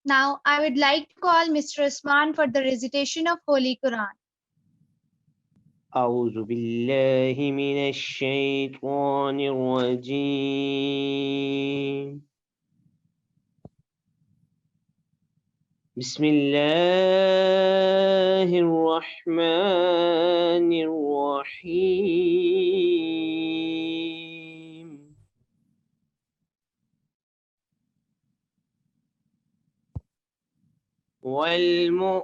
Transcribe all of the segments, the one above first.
Now, I would like to call Mr. Usman for the recitation of Holy Quran. أعوذ بالله من الشيطان الرجيم بسم الله الرحمن الرحيم والمؤمنون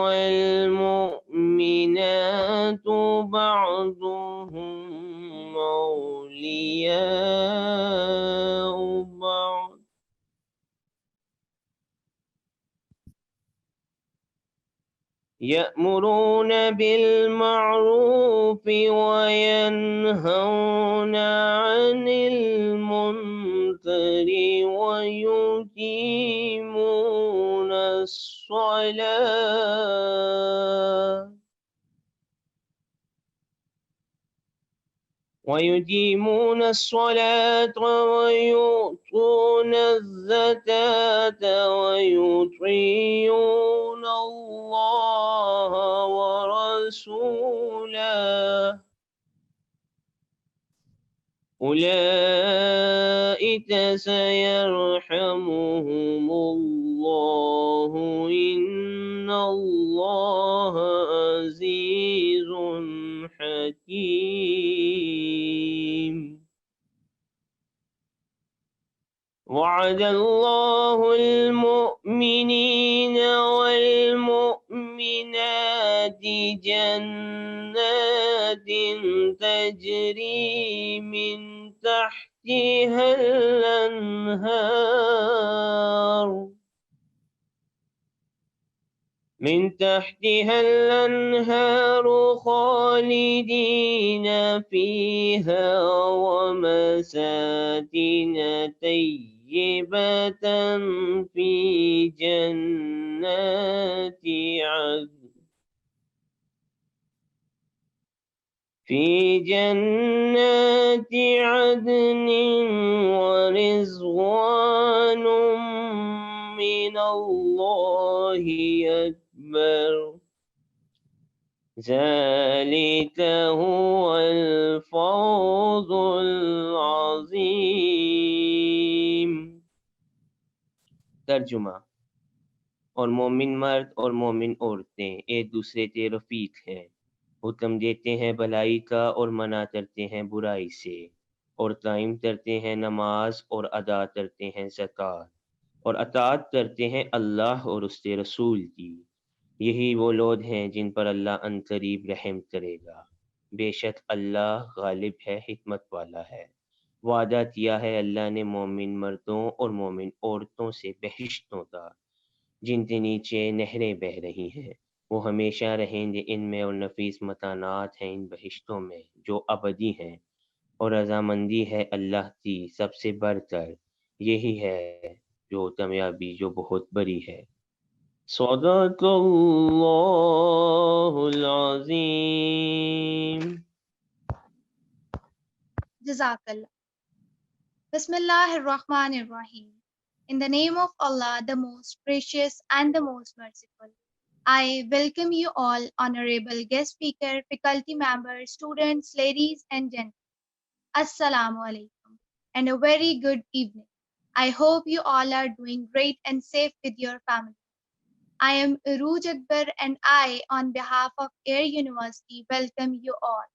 والمؤمنات بعضهم أولياء بعض يأمرون بالمعروف وينهون عن المنكر ويقيمون الصلاة ويؤتون الزكاة ويطيعون الله ورسوله أولئك سيرحمهم الله إن الله عزيز حكيم وعد الله المؤمنين والمؤمنات جنات تجري من تحتها الأنهار خالدين فيها ومساكن طيبة في جنات عدن في جنات عدن ورضوان من الله أكبر ذلك هو الفوز العظيم. ترجمہ: اور مومن مرد اور مومن عورتیں ایک دوسرے کے رفیق ہیں، حکم دیتے ہیں بھلائی کا اور منع کرتے ہیں برائی سے، اور قائم کرتے ہیں نماز اور ادا کرتے ہیں زکوٰۃ اور اطاعت کرتے ہیں اللہ اور اس کے رسول کی۔ یہی وہ لوگ ہیں جن پر اللہ عنقریب رحم کرے گا۔ بے شک اللہ غالب ہے، حکمت والا ہے۔ وعدہ کیا ہے اللہ نے مومن مردوں اور مومن عورتوں سے بہشتوں کا، جن کے نیچے نہریں بہہ رہی ہیں، وہ ہمیشہ رہیں گے ان میں، اور نفیس مکانات ہیں ان بہشتوں میں جو ابدی ہیں، اور رضامندی ہے اللہ کی سب سے بڑھ کر۔ یہی ہے جو کامیابی جو بہت بڑی ہے۔ صدق اللہ العظیم۔ Jazakallah. Bismillah ar-Rahman ar-Rahim. In the name of Allah, the most gracious and the most merciful. I welcome you all, honorable guest speaker, faculty members, students, ladies and gentlemen. Assalamu alaikum and a very good evening. I hope you all are doing great and safe with your family. I am Uruj Akbar and I, on behalf of Air University, welcome you all.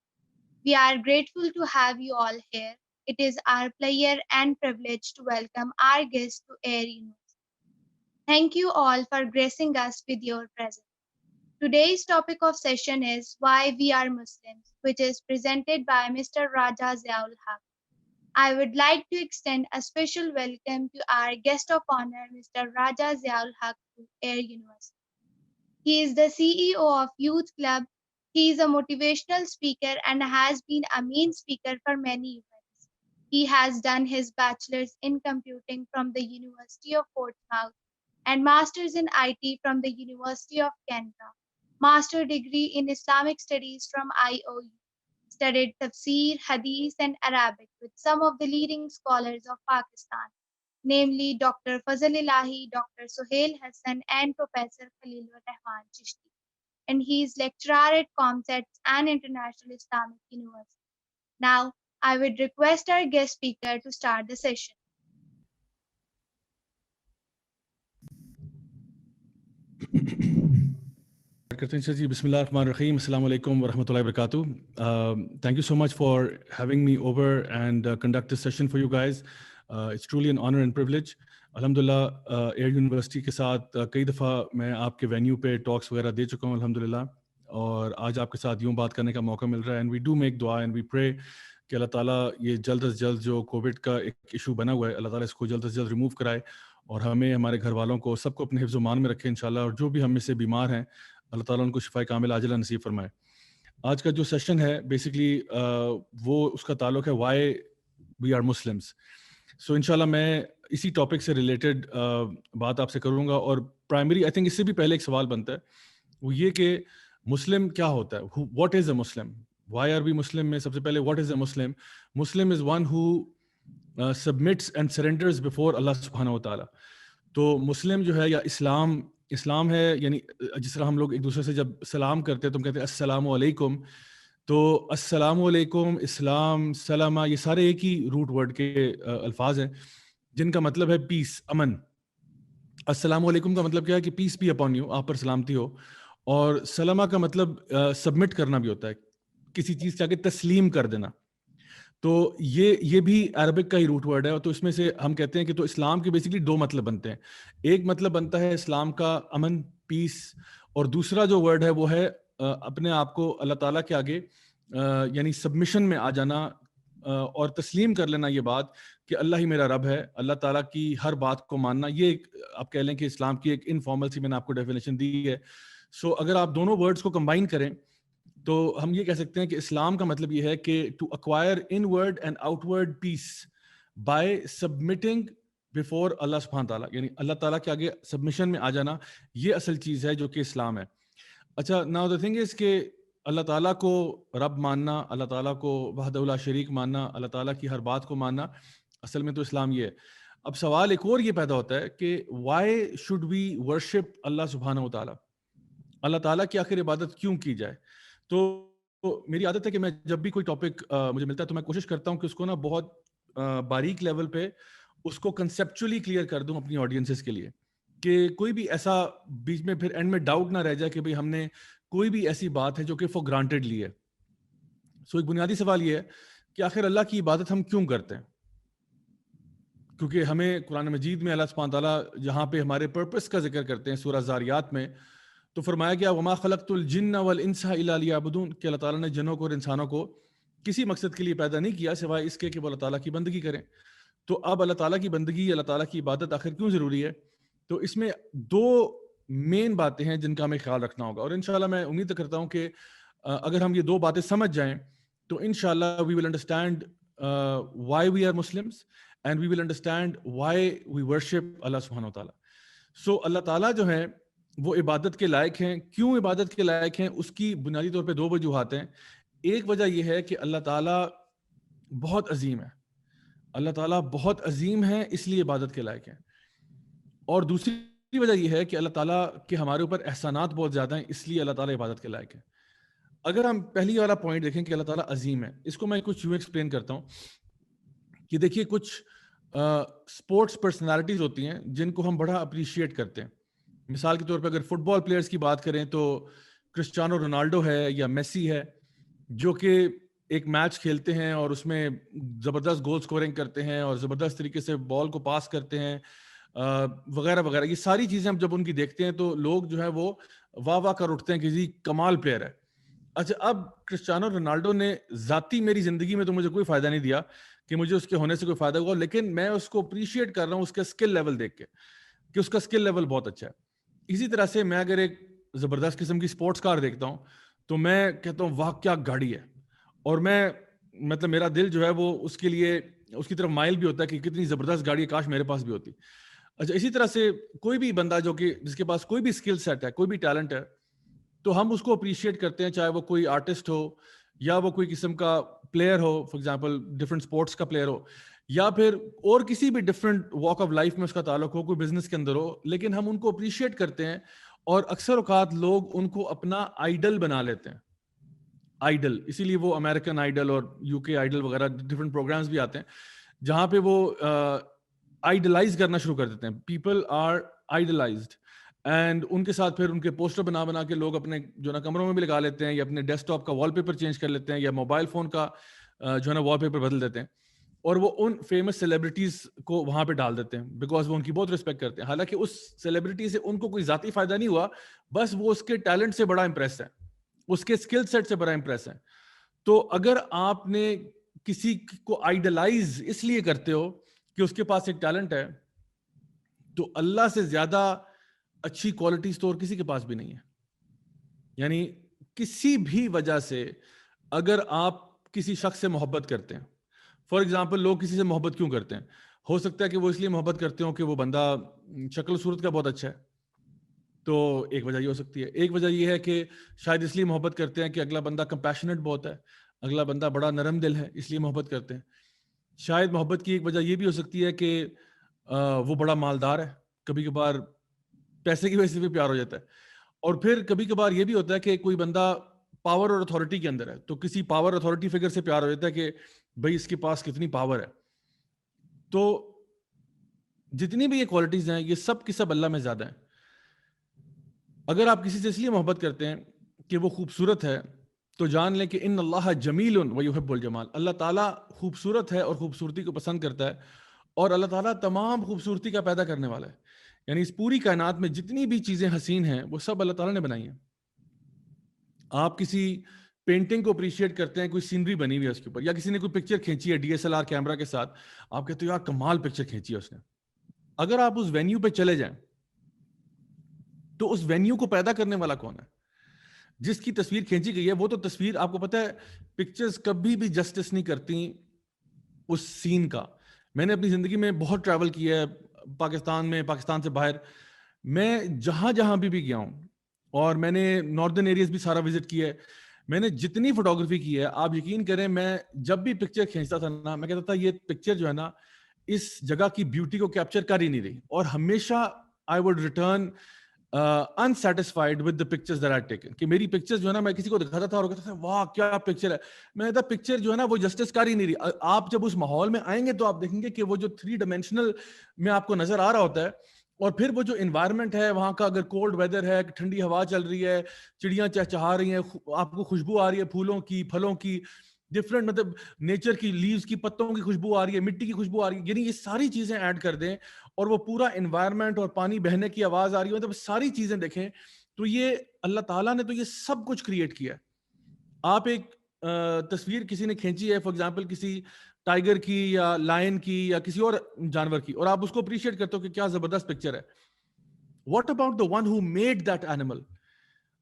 We are grateful to have you all here. It is our pleasure and privilege to welcome our guests to Air University. Thank you all for gracing us with your presence. Today's topic of session is Why We Are Muslims, which is presented by Mr. Raja Ziaul Haq. I would like to extend a special welcome to our guest of honor, Mr. Raja Ziaul Haq, to Air University. He is the CEO of Youth Club. He is a motivational speaker and has been a main speaker for many events. He has done his bachelor's in computing from the University of Portsmouth and master's in IT from the University of Canberra, master degree in Islamic studies from IOU, studied tafsir, hadith and Arabic with some of the leading scholars of Pakistan. namely Dr. Fazal Ilahi, Dr. Sohail Hassan, and Professor Khalilur Rahman Chishti, and he is lecturer at ComSets and International Islamic University. Now, I would request our guest speaker to start the session. کرتے ہیں جی. بسم اللہ الرحمن الرحیم. السلام علیکم ورحمۃ اللہ وبرکاتہ. Thank you so much for having me over and conduct this session for you guys. It's truly an honour and privilege. الحمد للہ ایئر یونیورسٹی کے ساتھ کئی دفعہ میں آپ کے وینیو پہ ٹاکس وغیرہ دے چکا ہوں الحمد للہ, اور آج آپ کے ساتھ یوں بات کرنے کا موقع مل رہا ہے. اینڈ وی ڈو میک دعا اینڈ وی پرے کہ اللہ تعالیٰ یہ جلد از جلد جو کووڈ کا ایک ایشو بنا ہوا ہے, اللہ تعالیٰ اس کو جلد از جلد ریموو کرائے اور ہمیں, ہمارے گھر والوں کو, سب کو اپنے حفظ و مان میں رکھے انشاءاللہ. اور جو بھی ہم میں سے بیمار ہیں اللہ تعالیٰ ان کو شفائے کامل عاجلہ نصیب فرمائے. آج کا جو سیشن ہے بیسکلی وہ اس کا تعلق ہے وائی وی آر مسلمس. سو انشاءاللہ میں اسی ٹاپک سے ریلیٹڈ بات آپ سے کروں گا. اور پرائمری آئی تھنک اس سے بھی پہلے ایک سوال بنتا ہے, وہ یہ کہ مسلم کیا ہوتا ہے, what is a Muslim, why are we Muslim. میں سب سے پہلے what is a Muslim. Muslim is one who submits and surrenders before Allah سبحانہ و تعالیٰ. تو مسلم جو ہے یا اسلام ہے, یعنی جس طرح ہم لوگ ایک دوسرے سے جب سلام کرتے ہیں تو ہم کہتے ہیں السلام علیکم. تو السلام علیکم, اسلام, سلامہ, یہ سارے ایک ہی روٹ ورڈ کے الفاظ ہیں جن کا مطلب ہے پیس, امن. السلام علیکم کا مطلب کیا ہے کہ پیس بی اپون یو, آپ پر سلامتی ہو. اور سلامہ کا مطلب سبمٹ کرنا بھی ہوتا ہے, کسی چیز سے آگے تسلیم کر دینا. تو یہ بھی عربک کا ہی روٹ ورڈ ہے. تو اس میں سے ہم کہتے ہیں کہ تو اسلام کے بیسکلی دو مطلب بنتے ہیں. ایک مطلب بنتا ہے اسلام کا امن, پیس, اور دوسرا جو ورڈ ہے وہ ہے اپنے آپ کو اللہ تعالیٰ کے آگے یعنی سبمیشن میں آ جانا اور تسلیم کر لینا یہ بات کہ اللہ ہی میرا رب ہے, اللہ تعالیٰ کی ہر بات کو ماننا. یہ آپ کہہ لیں کہ اسلام کی ایک انفارمل سی میں نے آپ کو ڈیفینیشن دی ہے. سو اگر آپ دونوں ورڈز کو کمبائن کریں تو ہم یہ کہہ سکتے ہیں کہ اسلام کا مطلب یہ ہے کہ to acquire inward and outward peace by submitting before Allah سبحانہ تعالیٰ, یعنی اللہ تعالیٰ کے آگے سبمیشن میں آ جانا, یہ اصل چیز ہے جو کہ اسلام ہے. اچھا, ناؤ دا تھنگ از کہ اللہ تعالیٰ کو رب ماننا, اللہ تعالیٰ کو وحدہ لا شریک ماننا, اللہ تعالیٰ کی ہر بات کو ماننا, اصل میں تو اسلام یہ ہے. اب سوال ایک اور یہ پیدا ہوتا ہے کہ why should we worship Allah سبحانہ و تعالیٰ, اللہ تعالیٰ کی آخر عبادت کیوں کی جائے. تو میری عادت ہے کہ میں جب بھی کوئی ٹاپک مجھے ملتا ہے تو میں کوشش کرتا ہوں کہ اس کو نا بہت باریک لیول پہ اس کو کنسیپچولی کلیئر کر دوں اپنی آڈینسز کے لیے, کہ کوئی بھی ایسا بیچ میں پھر اینڈ میں ڈاؤٹ نہ رہ جائے کہ بھئی ہم نے کوئی بھی ایسی بات ہے جو کہ فار گرانٹیڈ لی ہے. سو ایک بنیادی سوال یہ ہے کہ آخر اللہ کی عبادت ہم کیوں کرتے ہیں, کیونکہ ہمیں قرآن مجید میں اللہ سبحانہ تعالیٰ جہاں پہ ہمارے پرپس کا ذکر کرتے ہیں سورہ زاریات میں, تو فرمایا گیا وما خلقت الجن والانس الا لیعبدون, کہ اللہ تعالیٰ نے جنوں کو اور انسانوں کو کسی مقصد کے لیے پیدا نہیں کیا سوائے اس کے کہ وہ اللہ تعالیٰ کی بندگی کریں. تو اب اللہ تعالیٰ کی بندگی, اللہ تعالیٰ کی عبادت آخر کیوں ضروری ہے؟ تو اس میں دو مین باتیں ہیں جن کا ہمیں خیال رکھنا ہوگا, اور انشاءاللہ میں امید کرتا ہوں کہ اگر ہم یہ دو باتیں سمجھ جائیں تو انشاءاللہ we will understand why we are Muslims and we will understand why we worship Allah سبحانہ و تعالیٰ. سو اللہ تعالیٰ جو ہیں وہ عبادت کے لائق ہیں. کیوں عبادت کے لائق ہیں, اس کی بنیادی طور پہ دو وجوہات ہیں. ایک وجہ یہ ہے کہ اللہ تعالیٰ بہت عظیم ہے, اللہ تعالیٰ بہت عظیم ہے اس لیے عبادت کے لائق ہیں. اور دوسری وجہ یہ ہے کہ اللہ تعالیٰ کے ہمارے اوپر احسانات بہت زیادہ ہیں اس لیے اللہ تعالیٰ عبادت کے لائق ہیں. اگر ہم پہلی والا پوائنٹ دیکھیں کہ اللہ تعالیٰ عظیم ہے, اس کو میں کچھ یوں ایکسپلین کرتا ہوں کہ دیکھیے کچھ اسپورٹس پرسنالٹیز ہوتی ہیں جن کو ہم بڑا اپریشیٹ کرتے ہیں. مثال کے طور پہ اگر فٹ بال پلیئرس کی بات کریں تو کرسچیانو رونالڈو ہے یا میسی ہے, جو کہ ایک میچ کھیلتے ہیں اور اس میں زبردست گول سکورنگ کرتے ہیں اور زبردست طریقے سے بال کو پاس کرتے ہیں وغیرہ وغیرہ. یہ ساری چیزیں ہم جب ان کی دیکھتے ہیں تو لوگ جو ہے وہ واہ واہ کر اٹھتے ہیں کہ جی کمال پلیئر ہے. اچھا, اب کرسچیانو رونالڈو نے ذاتی میری زندگی میں تو مجھے کوئی فائدہ نہیں دیا کہ مجھے اس کے ہونے سے کوئی فائدہ ہوا, لیکن میں اس کو اپریشیٹ کر رہا ہوں اس کا اسکل لیول دیکھ کے کہ اس کا اسکل لیول بہت اچھا ہے. اسی طرح سے میں اگر ایک زبردست قسم کی اسپورٹس کار دیکھتا ہوں تو میں کہتا ہوں واہ کیا گاڑی ہے, اور میں مطلب میرا دل جو ہے وہ اس کے لیے اس کی طرف مائل بھی ہوتا ہے کہ کتنی زبردست گاڑی ہے, کاش میرے پاس بھی ہوتی. اچھا, اسی طرح سے کوئی بھی بندہ جو کہ جس کے پاس کوئی بھی اسکل سیٹ ہے, کوئی بھی ٹیلنٹ ہے, تو ہم اس کو اپریشیٹ کرتے ہیں, چاہے وہ کوئی آرٹسٹ ہو یا وہ کوئی قسم کا player who, for example different sports کا پلیئر ہو, یا پھر اور کسی بھی ڈفرینٹ واک آف لائف میں اس کا تعلق ہو, کوئی بزنس کے اندر ہو, لیکن ہم ان کو اپریشیٹ کرتے ہیں اور اکثر اوقات لوگ ان کو اپنا آئیڈل بنا لیتے ہیں. آئیڈل, اسی لیے وہ امریکن آئیڈل اور یو کے آئیڈل وغیرہ ڈفرینٹ پروگرامز بھی آتے ہیں جہاں پہ وہ آئیڈلائز کرنا شروع کر دیتے ہیں. پیپل آر آئیڈلائزڈ اینڈ ان کے ساتھ پھر ان کے پوسٹر بنا بنا کے لوگ اپنے جو ہے نا کمروں میں بھی لگا لیتے ہیں, یا اپنے ڈیسک ٹاپ کا وال پیپر چینج کر لیتے ہیں, یا موبائل فون کا جو ہے نا وال پیپر بدل دیتے ہیں, اور وہ ان فیمس سیلیبریٹیز کو وہاں پہ ڈال دیتے ہیں بیکاز وہ ان کی بہت رسپیکٹ کرتے ہیں. حالانکہ اس سیلیبریٹی سے ان کو کوئی ذاتی فائدہ نہیں ہوا, بس وہ اس کے ٹیلنٹ سے بڑا امپریس ہے, اس کے اسکل سیٹ سے بڑا امپریس ہے. تو اگر آپ نے کسی کو آئیڈلائز اس لیے کرتے ہو کہ اس کے پاس ایک ٹیلنٹ ہے, تو اللہ سے زیادہ اچھی کوالٹیز تو اور کسی کے پاس بھی نہیں ہے. یعنی کسی بھی وجہ سے اگر آپ کسی شخص سے محبت کرتے ہیں, فار ایگزامپل لوگ کسی سے محبت کیوں کرتے ہیں؟ ہو سکتا ہے کہ وہ اس لیے محبت کرتے ہوں کہ وہ بندہ شکل صورت کا بہت اچھا ہے, تو ایک وجہ یہ ہو سکتی ہے. ایک وجہ یہ ہے کہ شاید اس لیے محبت کرتے ہیں کہ اگلا بندہ کمپیشنیٹ بہت ہے, اگلا بندہ بڑا نرم دل ہے, اس لیے محبت کرتے ہیں. شاید محبت کی ایک وجہ یہ بھی ہو سکتی ہے کہ وہ بڑا مالدار ہے, کبھی کبھار پیسے کی وجہ سے بھی پیار ہو جاتا ہے. اور پھر کبھی کبھار یہ بھی ہوتا ہے کہ کوئی بندہ پاور اور اتھارٹی کے اندر ہے, تو کسی پاور اتھارٹی فگر سے پیار ہو جاتا ہے کہ بھائی اس کے پاس کتنی پاور ہے. تو جتنی بھی یہ کوالٹیز ہیں یہ سب کی سب اللہ میں زیادہ ہیں. اگر آپ کسی سے اس لیے محبت کرتے ہیں کہ وہ خوبصورت ہے, تو جان لیں کہ ان اللہ جمیل ویحب الجمال, اللہ تعالیٰ خوبصورت ہے اور خوبصورتی کو پسند کرتا ہے, اور اللہ تعالیٰ تمام خوبصورتی کا پیدا کرنے والا ہے. یعنی اس پوری کائنات میں جتنی بھی چیزیں حسین ہیں وہ سب اللہ تعالیٰ نے بنائی ہیں. آپ کسی پینٹنگ کو اپریشیٹ کرتے ہیں, کوئی سینری بنی ہوئی ہے اس کے اوپر, یا کسی نے کوئی پکچر کھینچی ہے DSLR کیمرہ کے ساتھ, آپ کہتے ہو یار کمال پکچر کھینچی ہے اس نے. اگر آپ اس وینیو پہ چلے جائیں تو اس وینیو کو پیدا کرنے والا کون ہے؟ جس کی تصویر کھینچی گئی ہے وہ تو تصویر, آپ کو پتہ ہے پکچرز کبھی بھی جسٹس نہیں کرتی اس سین کا. میں نے اپنی زندگی میں بہت ٹریول کیا ہے, پاکستان میں, پاکستان سے باہر, میں جہاں جہاں بھی گیا ہوں, اور میں نے ناردرن ایریاز بھی سارا وزٹ کیا ہے, میں نے جتنی فوٹوگرافی کی ہے آپ یقین کریں, میں جب بھی پکچر کھینچتا تھا نا, میں کہتا تھا یہ پکچر جو ہے نا اس جگہ کی بیوٹی کو کیپچر کر ہی نہیں رہی, اور ہمیشہ I would return unsatisfied with the pictures that I had taken. کہ میری پکچر جو ہے نا میں کسی کو دکھاتا تھا اور کہتا تھا واہ کیا پکچر ہے, میں کہتا پکچر جو ہے نا وہ جسٹس کر ہی نہیں رہی. آپ جب اس ماحول میں آئیں گے تو آپ دیکھیں گے کہ وہ جو 3 ڈائمینشنل میں آپ کو نظر آ رہا ہوتا ہے, اور پھر وہ جو انوائرمنٹ ہے وہاں کا, اگر کولڈ ویدر ہے, ٹھنڈی ہوا چل رہی ہے, چڑیاں چہچہا رہی ہیں, آپ کو خوشبو آ رہی ہے پھولوں کی, پھلوں کی, ڈفرینٹ مطلب نیچر کی لیوز کی, پتوں کی خوشبو آ رہی ہے, مٹی کی خوشبو آ رہی ہے, یعنی یہ ساری چیزیں ایڈ کر دیں اور وہ پورا انوائرمنٹ اور پانی بہنے کی آواز آ رہی ہے, مطلب ساری چیزیں دیکھیں تو یہ اللہ تعالیٰ نے تو یہ سب کچھ کریٹ کیا ہے. آپ ایک تصویر کسی نے کھینچی ہے فار ایگزامپل کسی ٹائیگر کی یا لائن کی یا کسی اور جانور کی, اور آپ اس کو اپریشیٹ کرتے ہو کہ کیا زبردست پکچر ہے. What about the one who made that animal,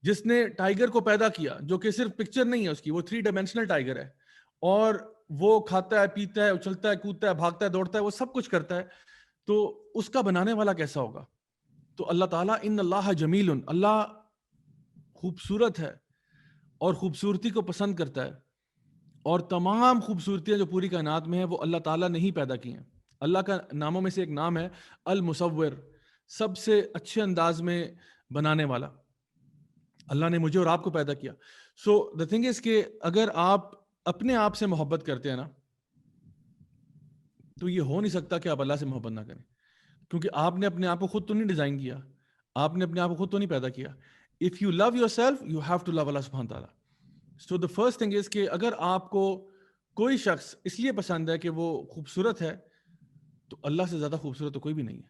جس نے ٹائیگر کو پیدا کیا, جو کہ صرف پکچر نہیں ہے اس کی, وہ 3 ڈائمینشنل ٹائیگر ہے, اور وہ کھاتا ہے, پیتا ہے, اچھلتا ہے, کودتا ہے, بھاگتا ہے, دوڑتا ہے, وہ سب کچھ کرتا ہے. تو اس کا بنانے والا کیسا ہوگا؟ تو اللہ تعالیٰ ان اللہ جمیل, اللہ خوبصورت ہے اور خوبصورتی کو پسند کرتا ہے, اور تمام خوبصورتیاں جو پوری کائنات میں ہیں وہ اللہ تعالیٰ نے ہی پیدا کی ہیں. اللہ کا ناموں میں سے ایک نام ہے المصور, سب سے اچھے انداز میں بنانے والا. اللہ نے مجھے اور آپ کو پیدا کیا. سو دا تھنگ از کہ اگر آپ اپنے آپ سے محبت کرتے ہیں نا, تو یہ ہو نہیں سکتا کہ آپ اللہ سے محبت نہ کریں, کیونکہ آپ نے اپنے آپ کو خود تو نہیں ڈیزائن کیا, آپ نے اپنے آپ کو خود تو نہیں پیدا کیا. If you love yourself, you have to love Allah subhanahu wa ta'ala. So the first thing is کہ اگر آپ کو کوئی شخص اس لیے پسند ہے کہ وہ خوبصورت ہے, تو اللہ سے زیادہ خوبصورت تو کوئی بھی نہیں ہے.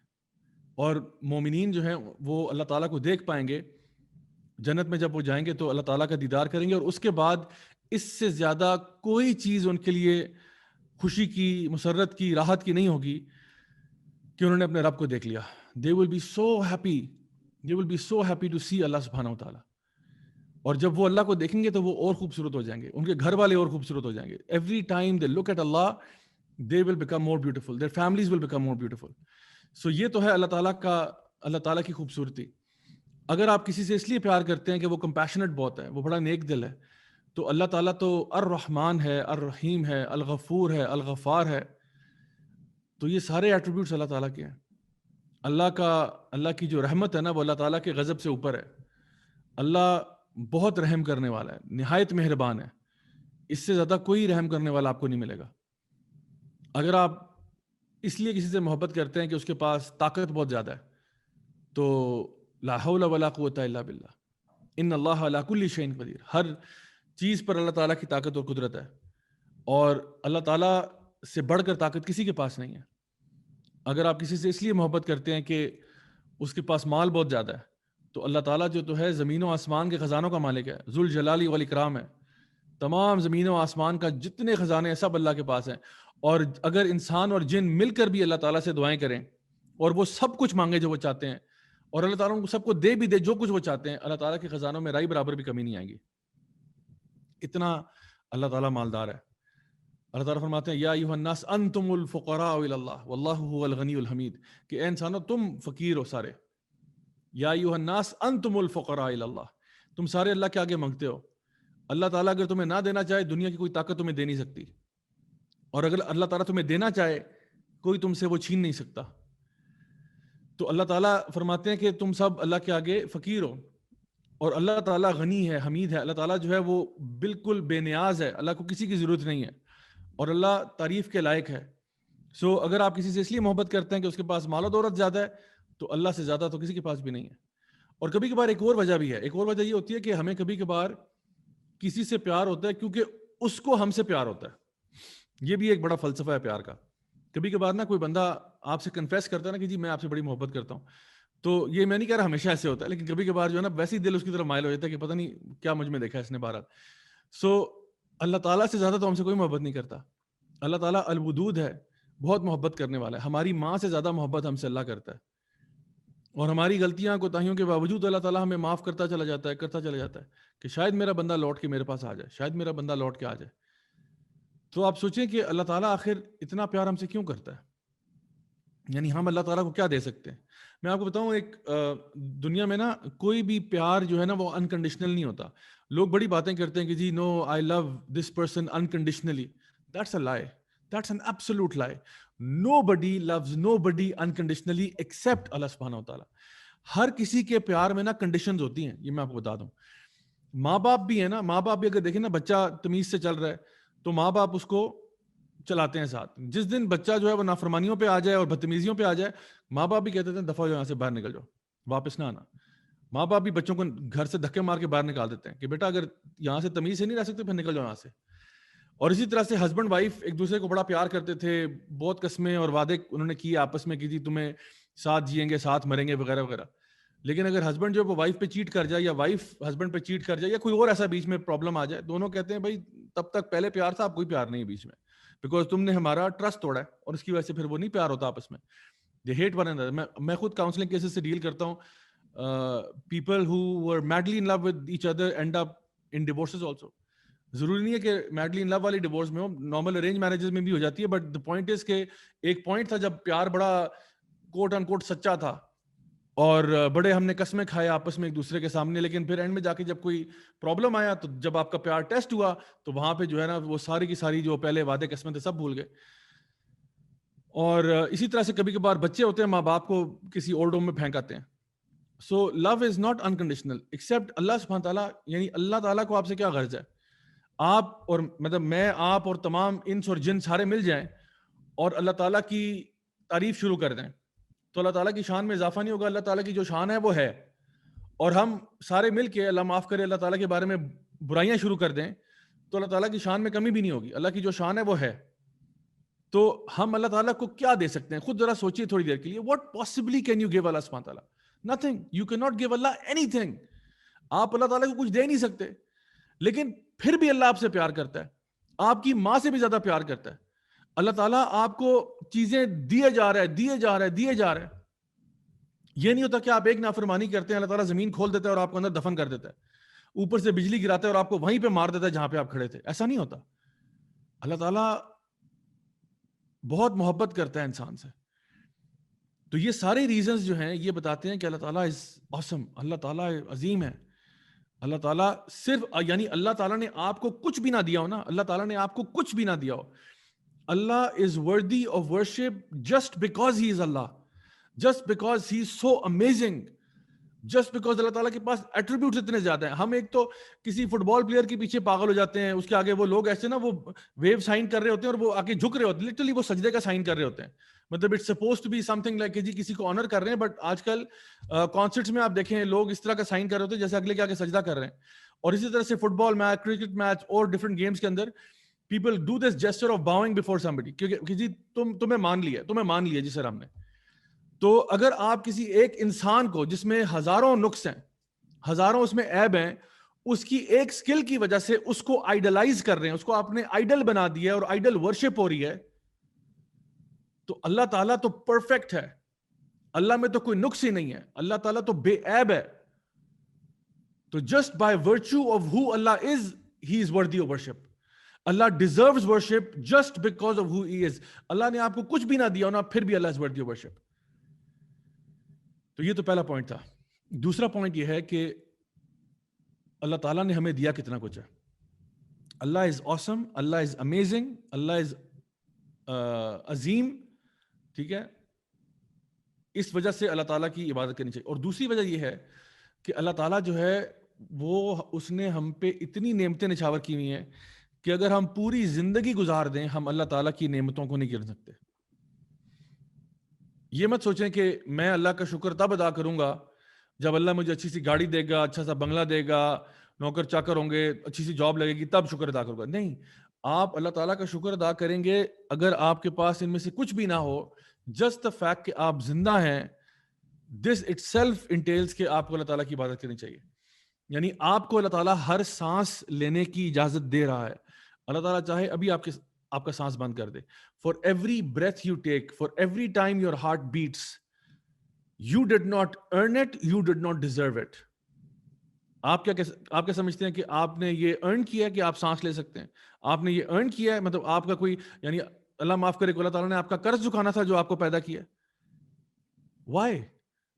اور مومنین جو ہیں وہ اللہ تعالیٰ کو دیکھ پائیں گے جنت میں, جب وہ جائیں گے تو اللہ تعالیٰ کا دیدار کریں گے, اور اس کے بعد اس سے زیادہ کوئی چیز ان کے لیے خوشی کی, مسرت کی, راحت کی نہیں ہوگی کہ انہوں نے اپنے رب کو دیکھ لیا. They will be so happy, they will be so happy to see Allah subhanahu wa ta'ala. اور جب وہ اللہ کو دیکھیں گے تو وہ اور خوبصورت ہو جائیں گے, ان کے گھر والے اور خوبصورت ہو جائیں گے. Every time they look at Allah, they will become more beautiful, their families will become more beautiful. So یہ تو ہے اللہ تعالیٰ کی خوبصورتی. اگر آپ کسی سے اس لیے پیار کرتے ہیں کہ وہ کمپیشنٹ بہت ہے, وہ بڑا نیک دل ہے, تو اللہ تعالیٰ تو الرحمن ہے, الرحیم ہے, الغفور ہے, الغفار ہے. تو یہ سارے ایٹریبیوٹس اللہ تعالیٰ کے ہیں. اللہ کی جو رحمت ہے نا وہ اللہ تعالیٰ کے غضب سے اوپر ہے. اللہ بہت رحم کرنے والا ہے, نہایت مہربان ہے. اس سے زیادہ کوئی رحم کرنے والا آپ کو نہیں ملے گا. اگر آپ اس لیے کسی سے محبت کرتے ہیں کہ اس کے پاس طاقت بہت زیادہ ہے, تو لا حول ولا قوت الا باللہ, ان اللہ علی کل شیء قدیر. ہر چیز پر اللہ تعالیٰ کی طاقت اور قدرت ہے, اور اللہ تعالیٰ سے بڑھ کر طاقت کسی کے پاس نہیں ہے. اگر آپ کسی سے اس لیے محبت کرتے ہیں کہ اس کے پاس مال بہت زیادہ ہے, تو اللہ تعالیٰ جو تو ہے زمین و آسمان کے خزانوں کا مالک ہے, ذوالجلال والاکرام ہے. تمام زمین و آسمان کا جتنے خزانے ہیں سب اللہ کے پاس ہیں. اور اگر انسان اور جن مل کر بھی اللہ تعالیٰ سے دعائیں کریں اور وہ سب کچھ مانگے جو وہ چاہتے ہیں, اور اللہ تعالیٰ ان کو سب کو دے بھی دے جو کچھ وہ چاہتے ہیں, اللہ تعالیٰ کے خزانوں میں رائی برابر بھی کمی نہیں آئے گی. اتنا اللہ تعالیٰ مالدار ہے. اللہ تعالیٰ فرماتے ہیں یا ایھا الناس انتم الفقراء الی اللہ واللہ هو الغنی الحمید, کہ اے انسانوں تم فقیر ہو سارے. یا ایھا الناس انتم الفقراء الی اللہ, تم سارے اللہ کے آگے مانگتے ہو. اللہ تعالیٰ اگر تمہیں نہ دینا چاہے دنیا کی کوئی طاقت تمہیں دے نہیں سکتی, اور اگر اللہ تعالیٰ تمہیں دینا چاہے کوئی تم سے وہ چھین نہیں سکتا. تو اللہ تعالیٰ فرماتے ہیں کہ تم سب اللہ کے آگے فقیر ہو, اور اللہ تعالیٰ غنی ہے, حمید ہے. اللہ تعالیٰ جو ہے وہ بالکل بے نیاز ہے, اللہ کو کسی کی ضرورت نہیں ہے, اور اللہ تعریف کے لائق ہے. سو اگر آپ کسی سے اس لیے محبت کرتے ہیں کہ اس کے پاس مال و دولت زیادہ ہے, تو اللہ سے زیادہ تو کسی کے پاس بھی نہیں ہے. اور کبھی کبھار ایک اور وجہ بھی ہے. ایک اور وجہ یہ ہوتی ہے کہ ہمیں کبھی کبھار کسی سے پیار ہوتا ہے کیونکہ اس کو ہم سے پیار ہوتا ہے. یہ بھی ایک بڑا فلسفہ ہے پیار کا. کبھی کبھار نا کوئی بندہ آپ سے کنفیس کرتا ہے نا کہ جی میں آپ سے بڑی محبت کرتا ہوں, تو یہ میں نہیں کہہ رہا ہمیشہ ایسے ہوتا ہے, لیکن کبھی کبھار جو ہے نا ویسے ہی دل اس کی طرف مائل ہو جاتا ہے کہ پتہ نہیں کیا مجھ میں دیکھا ہے اس نے بہرحال. سو اللہ تعالیٰ سے زیادہ تو ہم سے کوئی محبت نہیں کرتا. اللہ تعالیٰ الودود ہے, بہت محبت کرنے والا ہے. ہماری ماں سے زیادہ محبت ہم سے اللہ کرتا ہے, اور ہماری غلطیاں کوتاہیوں کے باوجود اللہ تعالیٰ ہمیں معاف کرتا چلا جاتا ہے کہ شاید میرا بندہ لوٹ کے میرے پاس آ جائے, شاید میرا بندہ لوٹ کے آ جائے. تو آپ سوچیں کہ اللہ تعالیٰ آخر اتنا پیار ہم سے کیوں کرتا ہے, یعنی ہم اللہ تعالیٰ کو کیا دے سکتے ہیں. میں آپ کو بتاؤں, ایک دنیا میں نا کوئی بھی پیار جو ہے نا وہ انکنڈیشنل نہیں ہوتا. لوگ بڑی باتیں کرتے ہیں کہ جی no I love this person unconditionally. That's a lie, that's an absolute lie. Nobody loves nobody unconditionally except Allah سبحانہ و تعالیٰ. ہر کسی کے پیار میں نا کنڈیشنز ہوتی ہیں, یہ میں آپ کو بتا دوں. ماں باپ بھی ہے نا, ماں باپ بھی اگر دیکھیں نا بچہ تمیز سے چل رہا ہے تو ماں باپ اس کو چلاتے ہیں ساتھ. جس دن بچہ جو ہے وہ نافرمانیوں پہ آ جائے اور بدتمیزیوں پہ آ جائے, ماں باپ بھی کہتے ہیں دفعہ یہاں سے باہر نکل جاؤ, واپس نہ آنا. ماں باپ بھی بچوں کو گھر سے دھکے مار کے باہر نکال دیتے ہیں کہ بیٹا اگر یہاں سے تمیز سے نہیں رہ سکتے پھر نکل جاؤ یہاں سے. اور اسی طرح سے ہسبینڈ وائف ایک دوسرے کو بڑا پیار کرتے تھے, بہت قسمیں اور وعدے انہوں نے کیے آپس میں کہ جی تمہیں ساتھ جئیں گے, ساتھ مریں گے وغیرہ وغیرہ. لیکن اگر ہسبینڈ جو ہے وہ وائف پہ چیٹ کر جائے, یا وائف ہسبینڈ پہ چیٹ کر جائے, یا کوئی اور ایسا بیچ میں پرابلم آ جائے, دونوں کہتے ہیں بھائی تب تک پہلے پیار تھا, اب کوئی پیار نہیں بیچ میں, بیکاز تم نے ہمارا ٹرسٹ توڑا ہے, اور اس کی وجہ سے پھر وہ نہیں پیار ہوتا آپس میں. They hate one another. میں خود کاؤنسلنگ کیسز سے ڈیل کرتا ہوں. People who were madly in love with each other end up in divorces also. ضروری نہیں ہے کہ میڈلی ان لو والی ڈیورس میں ہو, نارمل ارینج میرجز میں بھی ہو جاتی ہے. بٹ دا پوائنٹ از کہ ایک پوائنٹ تھا جب پیار بڑا کوٹ ان کوٹ سچا تھا, اور بڑے ہم نے قسمیں کھائے آپس میں ایک دوسرے کے سامنے, لیکن پھر اینڈ میں جا کے جب کوئی پرابلم آیا, تو جب آپ کا پیار ٹیسٹ ہوا, تو وہاں پہ جو ہے نا وہ ساری کی ساری جو پہلے وعدے قسمیں تھے سب بھول گئے. اور اسی طرح سے کبھی کبھار بچے ہوتے ہیں ماں باپ کو کسی اولڈ ہوم میں پھینک آتے ہیں. سو لو از ناٹ انکنڈیشنل ایکسیپٹ اللہ سبحانہ تعالیٰ. یعنی اللہ تعالیٰ کو آپ سے کیا غرض ہے, آپ اور مطلب میں, آپ اور تمام انس اور جن سارے مل جائیں اور اللہ تعالیٰ کی تعریف شروع کر دیں, تو اللہ تعالیٰ کی شان میں اضافہ نہیں ہوگا. اللہ تعالیٰ کی جو شان ہے وہ ہے, اور ہم سارے مل کے اللہ معاف کرے اللہ تعالیٰ کے بارے میں برائیاں شروع کر دیں, تو اللہ تعالیٰ کی شان میں کمی بھی نہیں ہوگی. اللہ کی جو شان ہے وہ ہے. تو ہم اللہ تعالیٰ کو کیا دے سکتے ہیں, خود ذرا سوچیے تھوڑی دیر کے لیے. What possibly can you give Allah سبحانہ تعالیٰ؟ Nothing. You can not give Allah اینی تھنگ. آپ اللہ تعالیٰ کو کچھ دے نہیں سکتے, لیکن پھر بھی اللہ آپ سے پیار کرتا ہے, آپ کی ماں سے بھی زیادہ پیار کرتا ہے. اللہ تعالیٰ آپ کو چیزیں دیے جا رہا ہے. یہ نہیں ہوتا کہ آپ ایک نافرمانی کرتے ہیں, اللہ تعالیٰ زمین کھول دیتا ہے اور آپ کو اندر دفن کر دیتا ہے, اوپر سے بجلی گراتا ہے اور آپ کو وہیں پہ مار دیتا ہے جہاں پہ آپ کھڑے تھے. ایسا نہیں ہوتا. اللہ تعالیٰ بہت محبت کرتا ہے انسان سے. تو یہ سارے ریزنز جو ہیں یہ بتاتے ہیں کہ اللہ تعالیٰ از awesome, اللہ تعالیٰ عظیم ہے. اللہ تعالیٰ صرف, یعنی اللہ تعالیٰ نے آپ کو کچھ بھی نہ دیا ہو نا, اللہ تعالیٰ نے آپ کو کچھ بھی نہ دیا ہو, Allah is worthy of worship just because He is Allah, just because He is so amazing, just because اللہ تعالیٰ کے پاس ایٹریبیوٹس اتنے زیادہ ہیں. ہم ایک تو کسی فٹ بال پلیئر کے پیچھے پاگل ہو جاتے ہیں, اس کے آگے وہ لوگ ایسے نا وہ ویو سائن کر رہے ہوتے ہیں اور وہ آگے جھک رہے ہوتے ہیں, لٹرلی وہ سجدے کا سائن کر رہے ہوتے ہیں. مطلب it's suppose to be something like کہ جی کسی کو آنر کر رہے ہیں, بٹ آج کل کانسرٹس میں آپ دیکھیں لوگ اس طرح کا سائن کر رہے ہوتے ہیں جیسے اگلے کے آگے سجدہ کر رہے ہیں. اور اسی طرح سے فٹ بال میچ, کرکٹ میچ اور ڈفرنٹ گیمس کے اندر people do this gesture of bowing before somebody کہ جی تمہیں مان لیا جی سر ہم نے. تو اگر آپ کسی ایک انسان کو جس میں ہزاروں نقص ہیں, ہزاروں اس میں عیب ہیں, اس کی ایک سکل کی وجہ سے اس کو آئیڈلائز کر رہے ہیں, اس کو آپ نے آئیڈل بنا دیا اور آئیڈل ورشپ ہو رہی ہے, تو اللہ تعالیٰ تو پرفیکٹ ہے, اللہ میں تو کوئی نقص ہی نہیں ہے, اللہ تعالیٰ تو بے عیب ہے. تو just by virtue of who Allah is, he is worthy of worship. Allah deserves worship just because of who he is. Allah نے آپ کو کچھ بھی نہ دیا ہونا, پھر بھی اللہ is worthy of worship. تو یہ تو پہلا پوائنٹ تھا. دوسرا پوائنٹ یہ ہے کہ اللہ تعالیٰ نے ہمیں دیا کتنا کچھ ہے. اللہ is awesome, Allah is amazing, Allah is عظیم, ٹھیک ہے. اس وجہ سے اللہ تعالیٰ کی عبادت کرنی چاہیے. اور دوسری وجہ یہ ہے کہ اللہ تعالیٰ جو ہے وہ اس نے ہم پہ اتنی نعمتیں نچھاور کی ہوئی ہیں کہ اگر ہم پوری زندگی گزار دیں ہم اللہ تعالیٰ کی نعمتوں کو نہیں گن سکتے. یہ مت سوچیں کہ میں اللہ کا شکر تب ادا کروں گا جب اللہ مجھے اچھی سی گاڑی دے گا, اچھا سا بنگلہ دے گا, نوکر چاکر ہوں گے, اچھی سی جاب لگے گی, تب شکر ادا کروں گا. نہیں, آپ اللہ تعالیٰ کا شکر ادا کریں گے اگر آپ کے پاس ان میں سے کچھ بھی نہ ہو. جسٹ دا فیکٹ کہ آپ زندہ ہیں, دس اٹ سیلف انٹیلز کہ آپ کو اللہ تعالیٰ کی عبادت کرنی چاہیے. یعنی آپ کو اللہ تعالیٰ ہر سانس لینے کی اجازت دے رہا ہے. اللہ تعالیٰ چاہے ابھی آپ کا سانس بند کر دے. For every breath you take, for every time your heart beats, you did not earn it, you did not deserve it. آپ کیا سمجھتے ہیں کہ آپ نے یہ ارن کیا ہے کہ آپ سانس لے سکتے ہیں؟ آپ نے یہ ارن کیا ہے, مطلب آپ کا کوئی, یعنی اللہ معاف کرے, اللہ تعالیٰ نے آپ کا قرض چکانا تھا جو آپ کو پیدا کیا. Y?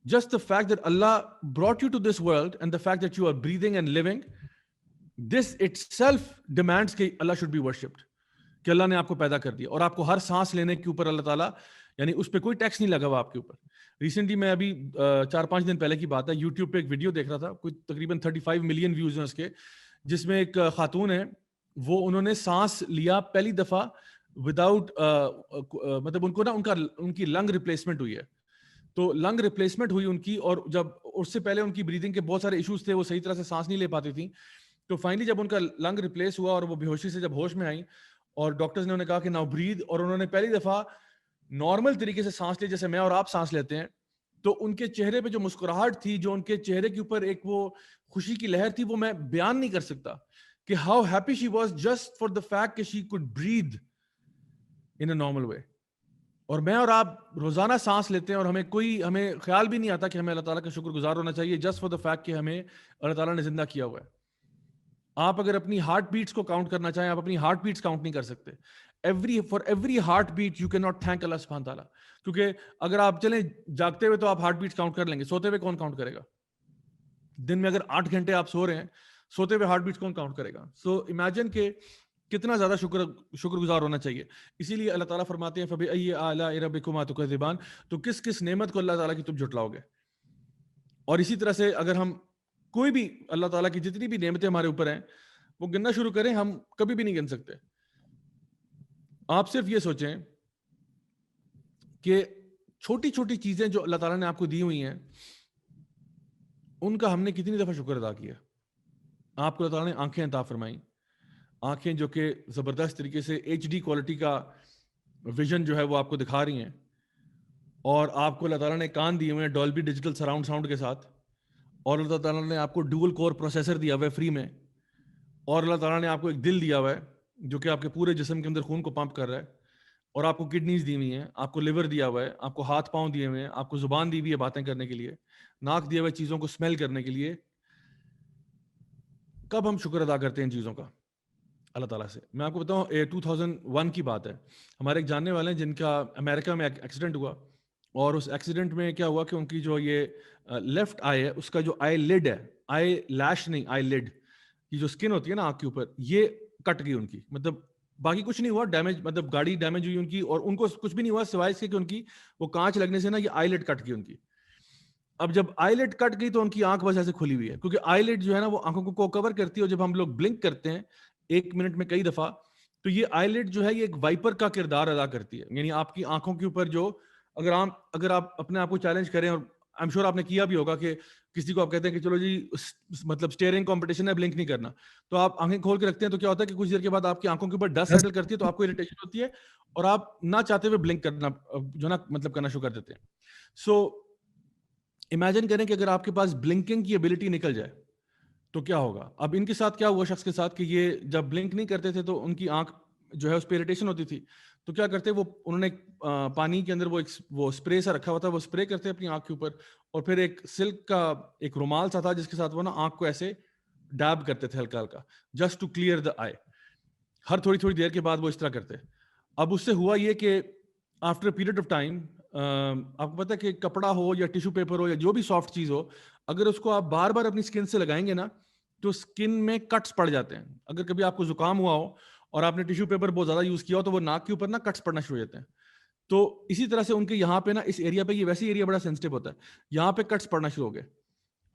Just the fact that Allah brought you to this world and the fact that you are breathing and living, this itself demands کہ Allah should be worshipped, کہ اللہ نے آپ کو پیدا کر دیا اور آپ کو ہر سانس لینے کے اوپر اللہ تعالیٰ, یعنی اس پہ کوئی ٹیکس نہیں لگا ہوا آپ کے اوپر. ریسنٹلی میں ابھی 4-5 دن پہلے کی بات ہے, یوٹیوب پہ ایک ویڈیو دیکھ رہا تھا, کوئی تقریباً 35 ملین ویوز ہیں اس کے, جس میں ایک خاتون ہے, وہ انہوں نے سانس لیا پہلی دفعہ وداؤٹ, مطلب ان کو نا ان کی لنگ ریپلیسمنٹ ہوئی ہے. تو لنگ ریپلیسمنٹ ہوئی ان کی, اور جب اس سے پہلے ان کی بریدنگ کے بہت سارے ایشوز تھے, وہ صحیح طرح سے سانس نہیں لے پاتی تھیں. تو فائنلی جب ان کا لنگ ریپلیس ہوا اور وہ بے ہوشی سے جب ہوش میں آئیں اور ڈاکٹرز نے انہیں کہا کہ ناؤ بریتھ, اور انہوں نے پہلی دفعہ نارمل طریقے سے سانس لی جیسے میں اور آپ سانس لیتے ہیں, تو ان کے چہرے پہ جو مسکراہٹ تھی, جو ان کے چہرے کے اوپر ایک وہ خوشی کی لہر تھی, وہ میں بیان نہیں کر سکتا کہ how happy she was just for the fact کہ she could breathe in a normal way. اور میں اور آپ روزانہ سانس لیتے ہیں اور ہمیں خیال بھی نہیں آتا کہ ہمیں اللہ تعالیٰ کا شکر گزار ہونا چاہیے جسٹ فار دا فیکٹ کہ ہمیں اللہ تعالیٰ نے زندہ کیا ہوا ہے. آپ اگر اپنی ہارٹ بیٹس کو کاؤنٹ کرنا چاہیں, آپ اپنی ہارٹ بیٹس کاؤنٹ نہیں کر سکتے. For every heart beat you can not thank Allah سبحانہ تعالیٰ, کیونکہ اگر آپ چلیں جاگتے ہوئے تو آپ ہارٹ بیٹس کاؤنٹ کر لیں گے, سوتے ہوئے کون کاؤنٹ کرے گا؟ دن میں اگر 8 گھنٹے آپ سو رہے ہیں, سوتے ہوئے ہارٹ بیٹس کون کاؤنٹ کرے گا؟ سو امیجن کہ کتنا زیادہ شکر گزار ہونا چاہیے. اسی لیے اللہ تعالیٰ فرماتے ہیں فَبِأَيِّ آلَاءِ رَبِّكُمَا تُكَذِّبَانِ, تو کس نعمت کو اللہ تعالیٰ کی تم جھٹلاؤ گے. اور اسی طرح سے اگر ہم کوئی بھی اللہ تعالیٰ کی جتنی بھی نعمتیں ہمارے اوپر ہیں وہ گننا شروع کریں, ہم کبھی بھی نہیں گن سکتے. آپ صرف یہ سوچیں کہ چھوٹی چھوٹی چیزیں جو اللہ تعالیٰ نے آپ کو دی ہوئی ہیں ان کا ہم نے کتنی دفعہ شکر ادا کیا. آپ کو اللہ تعالیٰ نے آنکھیں عطا فرمائیں, آنکھیں جو کہ زبردست طریقے سے HD کوالٹی کا ویژن جو ہے وہ آپ کو دکھا رہی ہیں, اور آپ کو اللہ تعالیٰ نے کان دیے ہوئے ہیں ڈولبی ڈیجیٹل سراؤنڈ ساؤنڈ کے ساتھ, اور اللہ تعالیٰ نے آپ کو ڈوول کور پروسیسر دیا ہوا ہے فری میں, اور اللہ تعالیٰ نے آپ کو ایک دل دیا ہوا ہے جو کہ آپ کے پورے جسم کے اندر خون کو پمپ کر رہا ہے, اور آپ کو کڈنیز دی ہوئی ہیں, آپ کو لیور دیا ہوا ہے, آپ کو ہاتھ پاؤں دیے ہوئے ہیں, آپ کو زبان دی ہوئی ہے باتیں کرنے کے لیے, ناک دیا ہوا ہے چیزوں کو اسمیل کرنے کے لیے. کب ہم شکر ادا کرتے ہیں ان چیزوں کا اللہ تعالیٰ سے؟ میں آپ کو بتاؤں 2001 کی بات ہے. ہمارے ایک جاننے والے ہیں جن کا امریکہ میں ایکسیڈنٹ ہوا, اور اس ایکسیڈنٹ میں کیا ہوا کہ ان کی جو یہ لیفٹ آئی ہے, اس کا جو آئی لڈ ہے, آئی لیش نہیں آئی لڈ, یہ جو اسکن ہوتی ہے نا آنکھ کے اوپر, یہ کٹ گئی ان کی, مطلب باقی کچھ نہیں ہوا ڈیمیج, مطلب گاڑی ڈیمیج ہوئی ان کی, اور ان کو کچھ بھی نہیں ہوا سوائے اس کے کہ ان کی وہ کانچ لگنے سے نا یہ آئی لٹ کٹ گئی ان کی. اب جب آئی لٹ کٹ گئی تو ان کی آنکھ بس ایسے کھلی ہوئی ہے, کیونکہ آئی لٹ جو ہے نا وہ آنکھوں کو کور کرتی ہے, اور جب ہم لوگ بلنک کرتے ہیں 1 منٹ میں کئی دفعہ, تو یہ آئی لٹ جو ہے یہ ایک وائپر کا کردار ادا کرتی ہے. یعنی آپ کی آنکھوں کے اوپر جو اگر آپ اپنے آپ کو چیلنج کریں, اور آئی ایم شیور آپ نے کیا بھی ہوگا کہ کسی کو آپ کہتے ہیں کہ چلو جی مطلب اسٹیئرنگ کمپٹیشن ہے, بلنک نہیں کرنا, تو آپ آنکھیں کھول کے رکھتے ہیں, تو کیا ہوتا ہے کہ کچھ دیر کے بعد آپ کی آنکھوں کے اوپر ڈسٹ سیٹل کرتی ہے, تو آپ کو اریٹیشن ہوتی ہے, اور آپ نہ چاہتے ہوئے بلنک کرنا جو نا مطلب کرنا شروع کر دیتے ہیں. سو امیجن کریں کہ اگر آپ کے پاس بلنکنگ کی ایبلٹی نکل جائے تو کیا ہوگا. اب ان کے ساتھ کیا ہوا شخص کے ساتھ کہ یہ جب بلنک نہیں کرتے تھے تو ان کی آنکھ جو ہے اس پہ اریٹیشن ہوتی تھی, تو کیا کرتے وہ انہوں نے پانی کے اندر وہ اسپرے سا رکھا ہوا تھا, وہ اسپرے کرتے اپنی آنکھ کے اوپر, اور پھر ایک سلک کا ایک رومال سا تھا جس کے ساتھ وہ نا آنکھ کو ایسے ڈاب کرتے تھے ہلکا ہلکا, جسٹ ٹو کلیئر دا آئی. ہر تھوڑی دیر کے بعد وہ اس طرح کرتے. اب اس سے ہوا یہ کہ آفٹر پیریڈ آف ٹائم, آپ کو پتا ہے کہ کپڑا ہو یا ٹیشو پیپر ہو یا جو بھی سافٹ چیز ہو, اگر اس کو آپ بار بار اپنی اسکن سے لگائیں گے نا تو اسکن میں کٹس پڑ جاتے ہیں. اگر کبھی آپ کو زکام ہوا ہو اور آپ نے ٹیشو پیپر بہت زیادہ یوز کیا ہو تو وہ ناک کے اوپر نا کٹس پڑنا شروع ہو جاتے ہیں. تو اسی طرح سے ان کے یہاں پہ نا اس ایریا پہ, یہ ویسے ایریا بڑا سینسٹیو ہوتا ہے, یہاں پہ کٹس پڑنا شروع ہو گئے,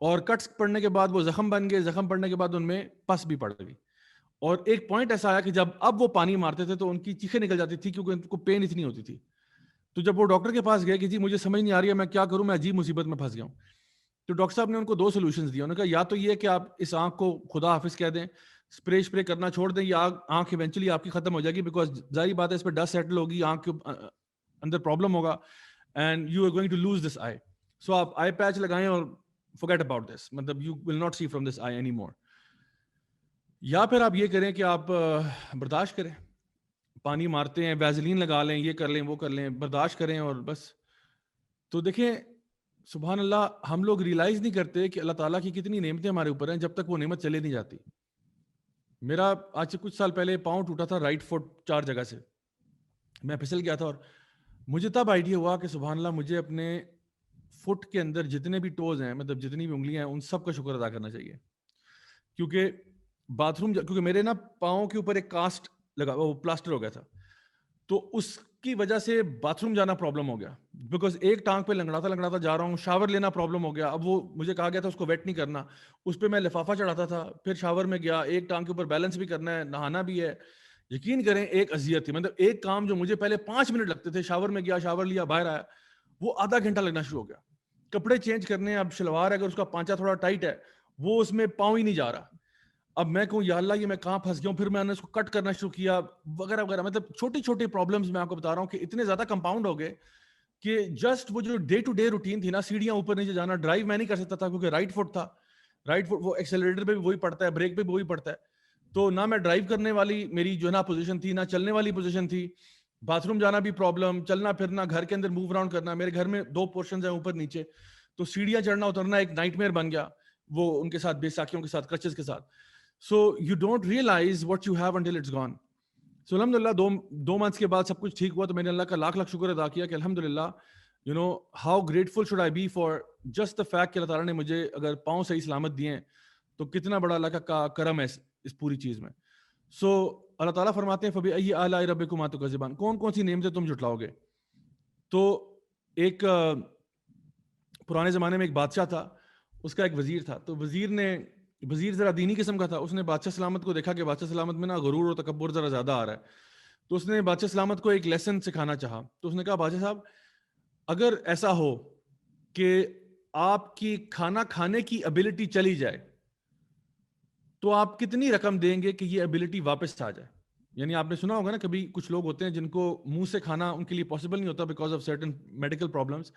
اور کٹس پڑنے کے بعد وہ زخم بن گئے, زخم پڑنے کے بعد ان میں پس بھی پڑ گئی. اور ایک پوائنٹ ایسا آیا کہ جب اب وہ پانی مارتے تھے تو ان کی چیخیں نکل جاتی تھی کیونکہ ان کو پین اتنی ہوتی تھی. تو جب وہ ڈاکٹر کے پاس گئے کہ جی مجھے سمجھ نہیں آ رہی ہے میں کیا کروں, میں عجیب مصیبت میں پھنس گیا ہوں, تو ڈاکٹر صاحب نے ان کو 2 سولوشنز دیے. انہوں نے کہا یا تو یہ کہ آپ اس آنکھ کو خدا حافظ کہہ دیں, اسپرے کرنا چھوڑ دیں, یا آنکھ ایونچولی آپ کی ختم ہو جائے گی, بیکاز ظاہری بات ہے اس پہ ڈسٹ سیٹل ہوگی, آنکھ کے اندر پرابلم ہوگا, and you are going to lose this eye. So آپ آئی پیچ لگائیں اور forget about this, مطلب you will not see from this eye anymore. یا پھر آپ یہ کریں کہ آپ برداشت کریں, پانی مارتے ہیں, ویزلین لگا لیں, یہ کر لیں, وہ کر لیں, برداشت کریں اور بس. تو دیکھیں سبحان اللہ, ہم لوگ ریئلائز نہیں کرتے کہ اللہ تعالیٰ کی کتنی نعمتیں ہمارے اوپر ہیں جب تک وہ نعمت چلے نہیں جاتی. میرا آج سے کچھ سال پہلے پاؤں ٹوٹا تھا رائٹ فٹ 4 جگہ سے, میں پھسل گیا تھا, اور مجھے تب آئیڈیا ہوا کہ سبحان اللہ مجھے اپنے فٹ کے اندر جتنے بھی ٹوز ہیں, مطلب جتنی بھی انگلیاں ہیں, ان سب کا شکر ادا کرنا چاہیے. کیونکہ کیونکہ میرے نا پاؤں کے اوپر ایک کاسٹ لگا, وہ پلاسٹر ہو گیا تھا, تو اس کی وجہ سے باتھ روم جانا پرابلم ہو گیا, بیکاز ایک ٹانگ پہ لنگڑاتا جا رہا ہوں, شاور لینا پرابلم ہو گیا. اب وہ مجھے کہا گیا تھا اس کو ویٹ نہیں کرنا, اس پہ میں لفافہ چڑھاتا تھا, پھر شاور میں گیا, ایک ٹانگ کے اوپر بیلنس بھی کرنا ہے, نہانا بھی ہے. یقین کریں ایک اذیت تھی, مطلب ایک کام جو مجھے پہلے 5 منٹ لگتے تھے, شاور میں گیا, شاور لیا, باہر آیا, وہ آدھا گھنٹہ لگنا شروع ہو گیا. کپڑے چینج کرنے, اب شلوار اگر اس کا پانچا تھوڑا ٹائٹ ہے, وہ اس میں پاؤں ہی نہیں جا رہا. اب میں کہوں یا اللہ یہ میں کہاں پھنس گیا ہوں, پھر میں نے اس کو کٹ کرنا شروع کیا وغیرہ وغیرہ. مطلب چھوٹی چھوٹی پرابلمس میں آپ کو بتا رہا ہوں کہ اتنے زیادہ کمپاؤنڈ ہو گئے کہ جسٹ وہ جو ڈے ٹو ڈے روٹین تھی نا, سیڑھیاں اوپر نیچے جانا, ڈرائیو میں نہیں کر سکتا تھا کیونکہ رائٹ فٹ تھا. رائٹ فٹ وہ ایکسیلریٹر پہ بھی وہی پڑتا ہے, بریک پہ بھی وہی پڑتا ہے, تو نہ میں ڈرائیو کرنے والی میری جو ہے نا پوزیشن تھی, نہ چلنے والی پوزیشن تھی. باتھ روم جانا بھی پرابلم, چلنا پھرنا, گھر کے اندر موو اراؤنڈ کرنا. میرے گھر میں 2 پورشنز ہیں اوپر نیچے, تو سیڑھیاں چڑھنا اترنا ایک نائٹ میئر بن گیا, وہ ان کے ساتھ بیساکھیوں کے ساتھ, کرچز کے ساتھ. So you don't realize what you have until it's gone. So alhamdulillah 2 months کے بعد سب کچھ ٹھیک ہوا, تو میں نے اللہ کا لاکھ شکر ادا کیا کہ الحمدللہ you know how grateful should I be for just the fact کہ اللہ تعالیٰ نے مجھے اگر پاؤں صحیح سلامت دیے ہیں تو کتنا بڑا اللہ کا کرم ہے اس پوری چیز میں. So اللہ تعالیٰ فرماتے ہیں فَبِأَيِّ آلَاءِ رَبِّكُمَا تُكَذِّبَانِ, کون سی نعمتیں تم جھٹلاؤ گے. تو ایک پرانے زمانے میں ایک بادشاہ تھا, اس کا ایک وزیر تھا. تو وزیر ذرا دینی قسم کا تھا. اس نے بادشاہ سلامت کو دیکھا کہ بادشاہ سلامت میں نا غرور اور تکبر ذرا زیادہ آ رہا ہے, تو اس نے بادشاہ سلامت کو ایک لیسن سکھانا چاہا. تو اس نے کہا بادشاہ صاحب اگر ایسا ہو کہ آپ کی کھانا کھانے کی ایبلٹی چلی جائے تو آپ کتنی رقم دیں گے کہ یہ ایبلٹی واپس آ جائے. یعنی آپ نے سنا ہوگا نا کبھی کچھ لوگ ہوتے ہیں جن کو منہ سے کھانا ان کے لیے پاسبل نہیں ہوتا because of certain medical problems,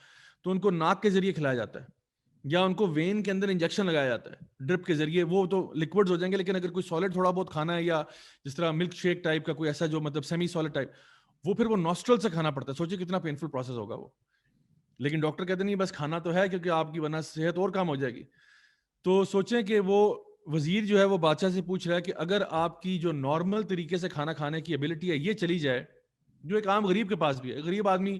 تو ان کو ناک کے ذریعے کھلایا جاتا ہے یا ان کو وین کے اندر انجیکشن لگایا جاتا ہے ڈرپ کے ذریعے. وہ تو لیکوڈز ہو جائیں گے, لیکن اگر کوئی سالڈ تھوڑا بہت کھانا ہے یا جس طرح ملک شیک ٹائپ کا کوئی ایسا جو مطلب سیمی سالڈ ٹائپ, وہ پھر وہ نوسٹرل سے کھانا پڑتا ہے. سوچیں کتنا پینفل پروسیس ہوگا وہ. لیکن ڈاکٹر کہتے نہیں بس کھانا تو ہے کیونکہ آپ کی ورنہ صحت اور کم ہو جائے گی. تو سوچیں کہ وہ وزیر جو ہے وہ بادشاہ سے پوچھ رہا ہے کہ اگر آپ کی جو نارمل طریقے سے کھانا کھانے کی ایبلٹی ہے یہ چلی جائے, جو ایک عام غریب کے پاس بھی ہے, غریب آدمی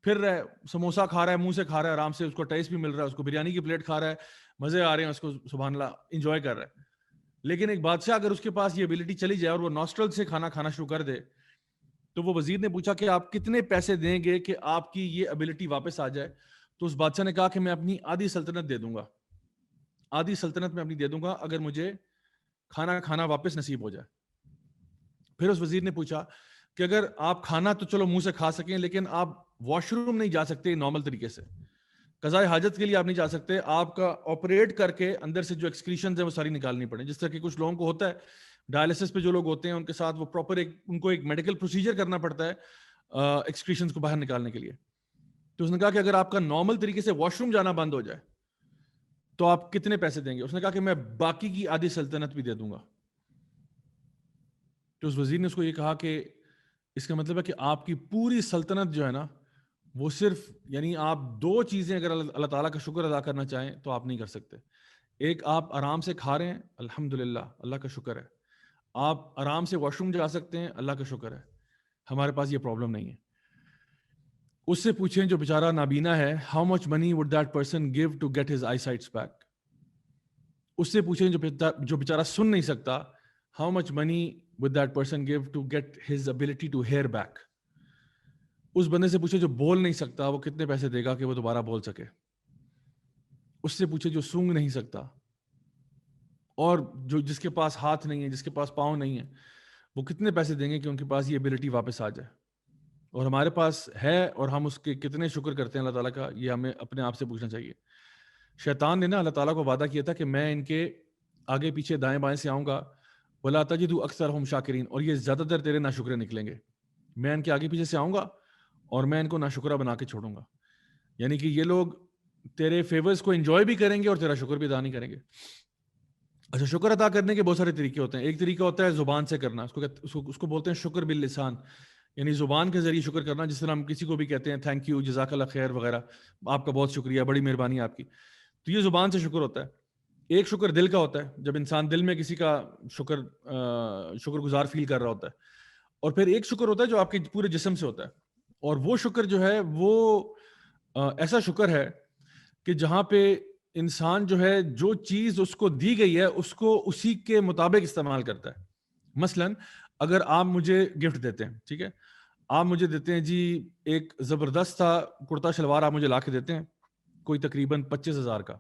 پھر رہا ہے, سموسا کھا رہا ہے, منہ سے کھا رہا ہے آرام سے, اس کو ٹیسٹ بھی مل رہا ہے, اس کو بریانی کی پلیٹ کھا رہا ہے, مزے آ رہے ہیں اس کو, سبحان اللہ انجوائے کر رہا ہے. لیکن ایک بادشاہ اگر اس کے پاس یہ ابیلٹی چلی جائے اور وہ نوسٹرل سے کھانا کھانا شروع کر دے, تو وہ وزیر نے پوچھا کہ آپ کتنے پیسے دیں گے کہ آپ کی یہ ابیلٹی واپس آ جائے؟ تو اس بادشاہ نے کہا کہ میں اپنی آدھی سلطنت دے دوں گا, آدھی سلطنت میں اپنی دے دوں گا اگر مجھے کھانا کھانا واپس نصیب ہو جائے. پھر اس وزیر نے پوچھا کہ اگر آپ کھانا تو چلو منہ سے کھا سکیں, لیکن آپ واش روم نہیں جا سکتے نارمل طریقے سے, قضائے حاجت کے لیے آپ نہیں جا سکتے, آپ کا آپریٹ کر کے اندر سے جو ایکسکریشنز ہیں وہ ساری نکالنی پڑیں. جس طرح کہ کچھ لوگوں کو ہوتا ہے ڈائلسس پہ جو لوگ ہوتے ہیں ان کے ساتھ وہ پراپر ان کو ایک میڈیکل پروسیجر کرنا پڑتا ہے ایکسکریشنز کو باہر نکالنے کے لیے. تو اس نے کہا کہ اگر آپ کا نارمل طریقے سے واش روم جانا بند ہو جائے تو آپ کتنے پیسے دیں گے؟ اس نے کہا کہ میں باقی کی آدھی سلطنت بھی دے دوں گا. تو اس وزیر نے اس کو یہ کہا کہ اس کا مطلب ہے کہ آپ کی پوری سلطنت جو ہے نا وہ صرف, یعنی آپ دو چیزیں اگر اللہ تعالیٰ کا شکر ادا کرنا چاہیں تو آپ نہیں کر سکتے. ایک, آپ آرام سے کھا رہے ہیں, الحمدللہ اللہ کا شکر ہے. آپ آرام سے واش روم جا سکتے ہیں, اللہ کا شکر ہے. ہمارے پاس یہ پرابلم نہیں ہے. اس سے پوچھیں جو بیچارہ نابینا ہے, how much money would that person give to get his eye sights back. اس سے پوچھیں جو بیچارہ سن نہیں سکتا, how much money would that person give to get his ability to hear back. اس بندے سے پوچھے جو بول نہیں سکتا وہ کتنے پیسے دے گا کہ وہ دوبارہ بول سکے. اس سے پوچھے جو سونگ نہیں سکتا اور جس کے پاس ہاتھ نہیں ہے, جس کے پاس پاؤں نہیں ہے, وہ کتنے پیسے دیں گے کہ ان کے پاس یہ ابیلٹی واپس آ جائے. اور ہمارے پاس ہے اور ہم اس کے کتنے شکر کرتے ہیں اللہ تعالیٰ کا, یہ ہمیں اپنے آپ سے پوچھنا چاہیے. شیطان نے نا اللہ تعالیٰ کو وعدہ کیا تھا کہ میں ان کے آگے پیچھے دائیں بائیں سے آؤں گا, وَلَا تَجِدُ أَكْثَرَهُمْ شَاكِرِينَ, اور یہ زیادہ تر تیرے ناشکرے نکلیں گے. میں ان کے آگے پیچھے سے آؤں گا اور میں ان کو ناشکرہ بنا کے چھوڑوں گا. یعنی کہ یہ لوگ تیرے فیورز کو انجوائے بھی کریں گے اور تیرا شکر بھی ادا نہیں کریں گے. اچھا, شکر ادا کرنے کے بہت سارے طریقے ہوتے ہیں. ایک طریقہ ہوتا ہے زبان سے کرنا, اس کو بولتے ہیں شکر باللسان, یعنی زبان کے ذریعے شکر کرنا. جس طرح ہم کسی کو بھی کہتے ہیں تھینک یو, جزاک اللہ خیر وغیرہ, آپ کا بہت شکریہ, بڑی مہربانی آپ کی. تو یہ زبان سے شکر ہوتا ہے. ایک شکر دل کا ہوتا ہے, جب انسان دل میں کسی کا شکر گزار فیل کر رہا ہوتا ہے. اور پھر ایک شکر ہوتا ہے جو آپ کے پورے جسم سے ہوتا ہے, اور وہ شکر جو ہے وہ ایسا شکر ہے کہ جہاں پہ انسان جو ہے جو چیز اس کو دی گئی ہے اس کو اسی کے مطابق استعمال کرتا ہے. مثلا اگر آپ مجھے گفٹ دیتے ہیں, ٹھیک ہے, آپ مجھے دیتے ہیں جی ایک زبردست تھا کرتا شلوار, آپ مجھے لا کے دیتے ہیں کوئی تقریباً 25,000 کا,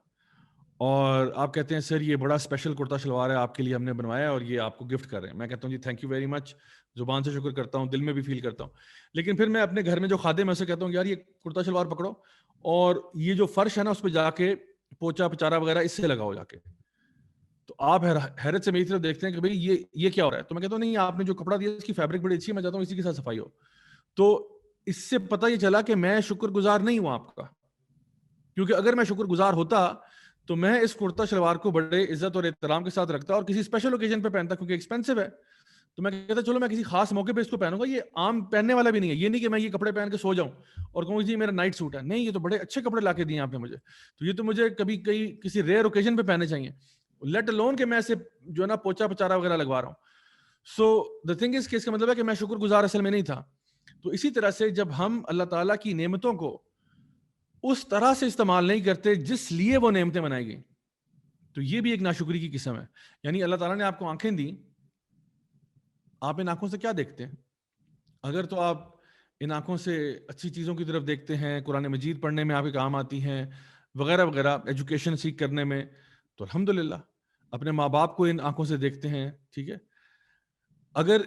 اور آپ کہتے ہیں سر یہ بڑا اسپیشل کرتا شلوار ہے, آپ کے لیے ہم نے بنوایا اور یہ آپ کو گفٹ کر رہے ہیں. میں کہتا ہوں جی تھینک یو ویری مچ, زبان سے شکر کرتا ہوں, دل میں بھی فیل کرتا ہوں. لیکن پھر میں اپنے گھر میں جو خادم ہے اسے کہتا ہوں یار یہ کرتا شلوار پکڑو اور یہ جو فرش ہے نا اس پہ جا کے پوچا پچارا وغیرہ اس سے لگاؤ جا کے. تو آپ حیرت سے میری طرف دیکھتے ہیں کہ بھئی یہ کیا ہو رہا ہے. تو میں کہتا ہوں نہیں, آپ نے جو کپڑا دیا اس کی فیبرک بڑی اچھی ہے, میں چاہتا ہوں اسی کے ساتھ صفائی ہو. تو اس سے پتہ یہ چلا کہ میں شکر گزار نہیں ہوں آپ کا, کیونکہ اگر میں شکر گزار ہوتا تو میں اس کرتا شلوار کو بڑے عزت اور احترام کے ساتھ رکھتا اور کسی اسپیشل اوکیزن پہ پہنتا, کیونکہ ایکسپینسو ہے. تو میں کہتا چلو میں کسی خاص موقع پہ اس کو پہنوں گا, یہ عام پہننے والا بھی نہیں ہے. یہ نہیں کہ میں یہ کپڑے پہن کے سو جاؤں اور کہوں جی میرا نائٹ سوٹ ہے, نہیں, یہ تو بڑے اچھے کپڑے لا کے دیے آپ نے مجھے, تو یہ تو مجھے کبھی کسی ریئر اوکیزن پہ پہننے چاہیے, لیٹ الون کہ میں اسے جو ہے نا پوچا پچارا وغیرہ لگوا رہا ہوں. سو دا تھنگ از کہ اس کا مطلب ہے کہ میں شکر گزار اصل میں نہیں تھا. تو اسی طرح سے جب ہم اللہ تعالیٰ کی نعمتوں کو اس طرح سے استعمال نہیں کرتے جس لیے وہ نعمتیں بنائی گئی, تو یہ بھی ایک ناشکری کی قسم ہے. یعنی اللہ تعالیٰ نے آپ کو آنکھیں دی, آپ ان آنکھوں سے کیا دیکھتے ہیں؟ اگر تو آپ ان آنکھوں سے اچھی چیزوں کی طرف دیکھتے ہیں, قرآن مجید پڑھنے میں آپ کے کام آتی ہیں وغیرہ وغیرہ, ایجوکیشن سیکھ کرنے میں, تو الحمدللہ. اپنے ماں باپ کو ان آنکھوں سے دیکھتے ہیں, ٹھیک ہے. اگر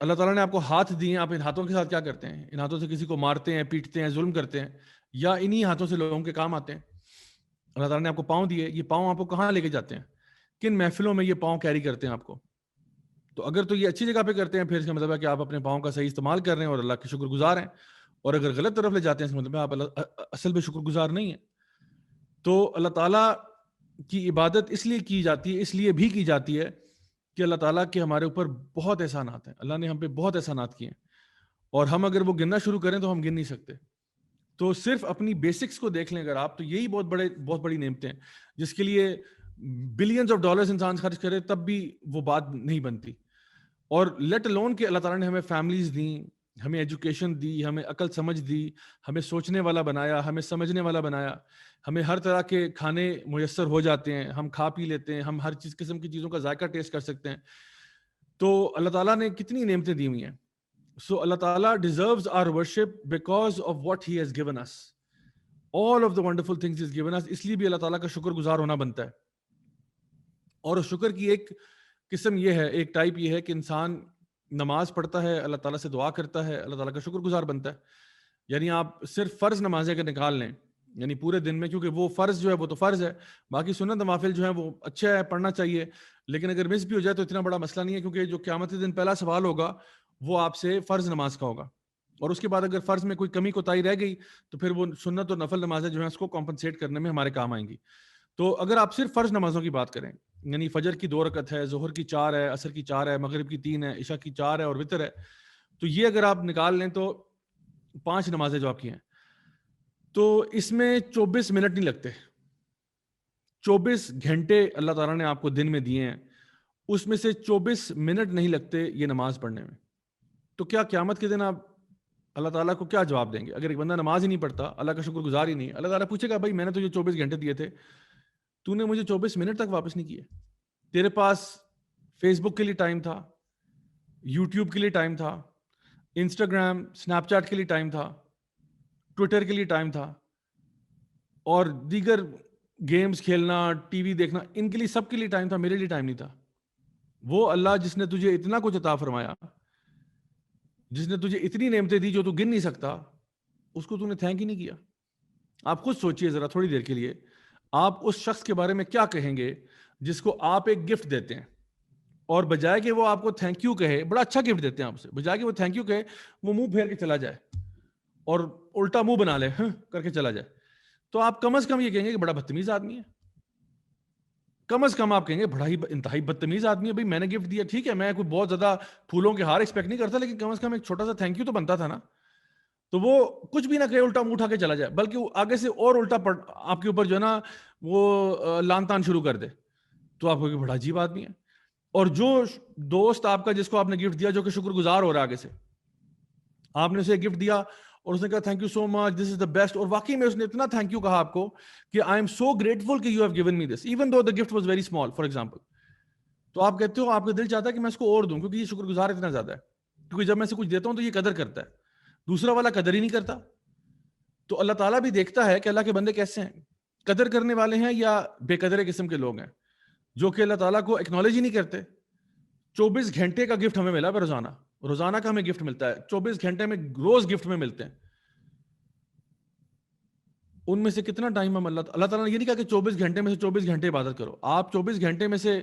اللہ تعالیٰ نے آپ کو ہاتھ دیے, آپ ان ہاتھوں کے ساتھ کیا کرتے ہیں؟ ان ہاتھوں سے کسی کو مارتے ہیں, پیٹتے ہیں, ظلم کرتے ہیں, یا انہی ہاتھوں سے لوگوں کے کام آتے ہیں. اللہ تعالیٰ نے آپ کو پاؤں دیے, یہ پاؤں آپ کو کہاں لے کے جاتے ہیں؟ کن محفلوں میں یہ پاؤں کیری کرتے ہیں آپ کو؟ تو اگر تو یہ اچھی جگہ پہ کرتے ہیں پھر اس کا مطلب ہے کہ آپ اپنے پاؤں کا صحیح استعمال کر رہے ہیں اور اللہ کے شکر گزار ہیں, اور اگر غلط طرف لے جاتے ہیں اس کا مطلب ہے آپ اصل میں شکر گزار نہیں ہیں. تو اللہ تعالیٰ کی عبادت اس لیے کی جاتی ہے, اس لیے بھی کی جاتی ہے کہ اللہ تعالیٰ کے ہمارے اوپر بہت احسانات ہیں. اللہ نے ہم پہ بہت احسانات کیے ہیں, اور ہم اگر وہ گننا شروع کریں تو ہم گن نہیں سکتے. تو صرف اپنی بیسکس کو دیکھ لیں اگر آپ, تو یہی بہت بڑی نعمتیں ہیں جس کے لیے بلینز آف ڈالرز انسان خرچ کرے تب بھی وہ بات نہیں بنتی. اور لیٹ الون کہ اللہ تعالیٰ نے ہمیں فیملیز دیں, ہمیں ایجوکیشن دی, ہمیں عقل سمجھ دی, ہمیں سوچنے والا بنایا, ہمیں سمجھنے والا بنایا, ہمیں ہر طرح کے کھانے میسر ہو جاتے ہیں, ہم کھا پی لیتے ہیں, ہم ہر چیز قسم کی چیزوں کا ذائقہ ٹیسٹ کر سکتے ہیں. تو اللہ تعالیٰ نے کتنی نعمتیں دی ہوئی ہیں. سو اللہ تعالیٰ deserves our worship because of what he has given us, all of the wonderful things he has given us. اس لیے بھی اللہ تعالیٰ کا شکر گزار ہونا بنتا ہے. اور شکر کی ایک قسم یہ ہے, ایک ٹائپ یہ ہے کہ انسان نماز پڑھتا ہے, اللہ تعالیٰ سے دعا کرتا ہے, اللہ تعالیٰ کا شکر گزار بنتا ہے. یعنی آپ صرف فرض نمازیں اگر نکال لیں, یعنی پورے دن میں, کیونکہ وہ فرض جو ہے وہ تو فرض ہے, باقی سنت نوافل جو ہیں وہ اچھا ہے, پڑھنا چاہیے, لیکن اگر مس بھی ہو جائے تو اتنا بڑا مسئلہ نہیں ہے, کیونکہ جو قیامت کے دن پہلا سوال ہوگا وہ آپ سے فرض نماز کا ہوگا, اور اس کے بعد اگر فرض میں کوئی کمی کوتاہی رہ گئی تو پھر وہ سنت اور نفل نمازیں جو ہیں اس کو کمپنسیٹ کرنے میں ہمارے کام آئیں گی. تو اگر آپ صرف فرض نمازوں کی بات کریں, یعنی فجر کی 2 رکعت ہے, ظہر کی 4 ہے, عصر کی 4 ہے, مغرب کی 3 ہے, عشاء کی 4 ہے اور وتر ہے, تو یہ اگر آپ نکال لیں تو 5 نمازیں جو آپ کی ہیں, تو اس میں 24 منٹ نہیں لگتے. 24 گھنٹے اللہ تعالیٰ نے آپ کو دن میں دیے ہیں, اس میں سے 24 منٹ نہیں لگتے یہ نماز پڑھنے میں. تو کیا قیامت کے دن آپ اللہ تعالیٰ کو کیا جواب دیں گے؟ اگر ایک بندہ نماز ہی نہیں پڑھتا, اللہ کا شکر گزار ہی نہیں, اللہ تعالیٰ پوچھے گا بھائی میں نے تجھے 24 گھنٹے دیے تھے, تو نے مجھے 24 منٹ تک واپس نہیں کیے. تیرے پاس فیس بک کے لیے ٹائم تھا, یوٹیوب کے لیے ٹائم تھا, انسٹاگرام اسنیپ چیٹ کے لیے ٹائم تھا, ٹویٹر کے لیے ٹائم تھا, اور دیگر گیمز کھیلنا, ٹی وی دیکھنا, ان کے لیے سب کے لیے ٹائم تھا, میرے لیے ٹائم نہیں تھا. وہ اللہ جس نے تجھے اتنا کچھ عطا فرمایا, جس نے تجھے اتنی نعمتیں دی جو تو گن نہیں سکتا, اس کو تو نے تھینک ہی نہیں کیا. آپ خود سوچئے ذرا تھوڑی دیر کے لیے, آپ اس شخص کے بارے میں کیا کہیں گے جس کو آپ ایک گفٹ دیتے ہیں, اور بجائے کہ وہ آپ کو تھینک یو کہے, بڑا اچھا گفٹ دیتے ہیں آپ سے, بجائے کہ وہ تھینک یو کہے وہ منہ پھیر کے چلا جائے اور الٹا منہ بنا لے کر کے چلا جائے, تو آپ کم از کم یہ کہیں گے کہ بڑا بدتمیز آدمی ہے. کم از کم آپ کہیں گے بڑا ہی انتہائی بدتمیز آدمی ہے. بھائی میں نے گفٹ دیا, ٹھیک ہے, میں کوئی بہت زیادہ پھولوں کے ہار ایکسپیکٹ نہیں کرتا, لیکن کم از کم ایک چھوٹا سا تھینک یو تو بنتا تھا نا. تو وہ کچھ بھی نہ کہے, الٹا منہ اٹھا کے چلا جائے, بلکہ وہ آگے سے اور الٹا آپ کے اوپر جو ہے نا وہ لان تان شروع کر دے, تو آپ کو بڑا عجیب آدمی ہے. اور جو دوست آپ کا جس کو آپ نے گفٹ دیا, جو کہ شکر گزار ہو رہا ہے, آگے سے آپ نے اسے گفٹ دیا اور اس نے کہا thank you so much, this is the best, اور واقعی میں اس نے اتنا تھینک یو کہا آپ کو کہ آئی ایم سو گریٹفل کہ you have given me this even though the gift was very small, for example. تو آپ کہتے ہو, آپ کا دل چاہتا ہے کہ میں اس کو اور دوں, کیونکہ یہ شکر گزار اتنا زیادہ ہے, کیونکہ جب میں اسے کچھ دیتا ہوں تو یہ قدر کرتا ہے, دوسرا والا قدر ہی نہیں کرتا. تو اللہ تعالیٰ بھی دیکھتا ہے کہ اللہ کے بندے کیسے ہیں, قدر کرنے والے ہیں یا بے قدر قسم کے لوگ ہیں جو کہ اللہ تعالیٰ کو ایکنالج ہی نہیں کرتے. 24 گھنٹے کا گفٹ ہمیں ملا ہے روزانہ کا ہمیں گفٹ ملتا ہے, 24 گھنٹے میں روز گفٹ میں ملتے ہیں. ان میں سے کتنا ٹائم ہم اللہ تعالیٰ نے یہ نہیں کہا کہ 24 گھنٹے میں سے 24 گھنٹے عبادت کرو. آپ 24 گھنٹے میں سے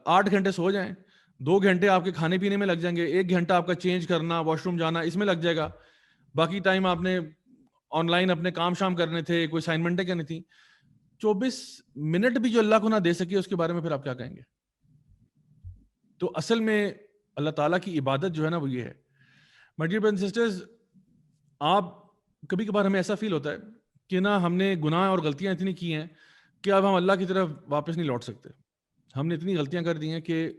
8 گھنٹے سو جائیں, 2 گھنٹے آپ کے کھانے پینے میں لگ جائیں گے, 1 گھنٹہ آپ کا چینج کرنا, واش روم جانا, اس میں لگ جائے گا, باقی ٹائم آپ نے آن لائن اپنے کام شام کرنے تھے, کوئی اسائنمنٹیں کرنی تھی. 24 منٹ بھی جو اللہ کو نہ دے سکے, اس کے بارے میں پھر آپ کیا کہیں گے؟ تو اصل میں اللہ تعالیٰ کی عبادت جو ہے نا وہ یہ ہے. مائی ڈیئر برادرز اینڈ سسٹرز, آپ کبھی کبھار ہمیں ایسا فیل ہوتا ہے کہ نا ہم نے گناہ اور غلطیاں اتنی کی ہیں کہ اب ہم اللہ کی طرف واپس نہیں لوٹ سکتے. ہم نے اتنی غلطیاں کر دی ہیں کہ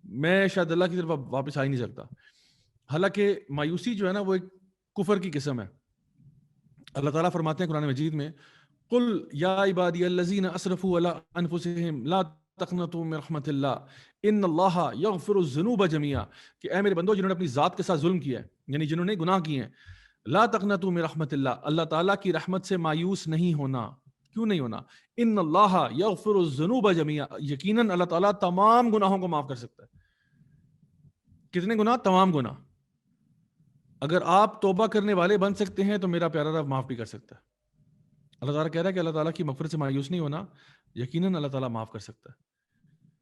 میں شاید اللہ کی طرف واپس آ ہی نہیں سکتا. حالانکہ مایوسی جو ہے نا وہ ایک کفر کی قسم ہے. اللہ تعالیٰ فرماتے ہیں قرآن مجید میں, قل یا عبادی الذین اسرفوا علی انفسہم لا تقنطوا من رحمت اللہ ان اللہ یغفر الذنوب جميعا, کہ اے میرے بندو جنہوں نے اپنی ذات کے ساتھ ظلم کیا ہے, یعنی جنہوں نے گناہ کیے ہیں, لا تقنطوا من رحمت اللہ, اللہ تعالیٰ کی رحمت سے مایوس نہیں ہونا. کیوں نہیں ہونا؟ ان اللہ یغفر الذنوب جميعا, یقیناً اللہ تعالیٰ تمام گناہوں کو معاف کر سکتا ہے. کتنے گناہ؟ تمام گناہ. اگر آپ توبہ کرنے والے بن سکتے ہیں تو میرا پیارا رب معاف بھی کر سکتا ہے. اللہ تعالیٰ کہہ رہا ہے کہ اللہ تعالیٰ کی مغفرت سے مایوس نہیں ہونا, یقیناً اللہ تعالیٰ معاف کر سکتا ہے.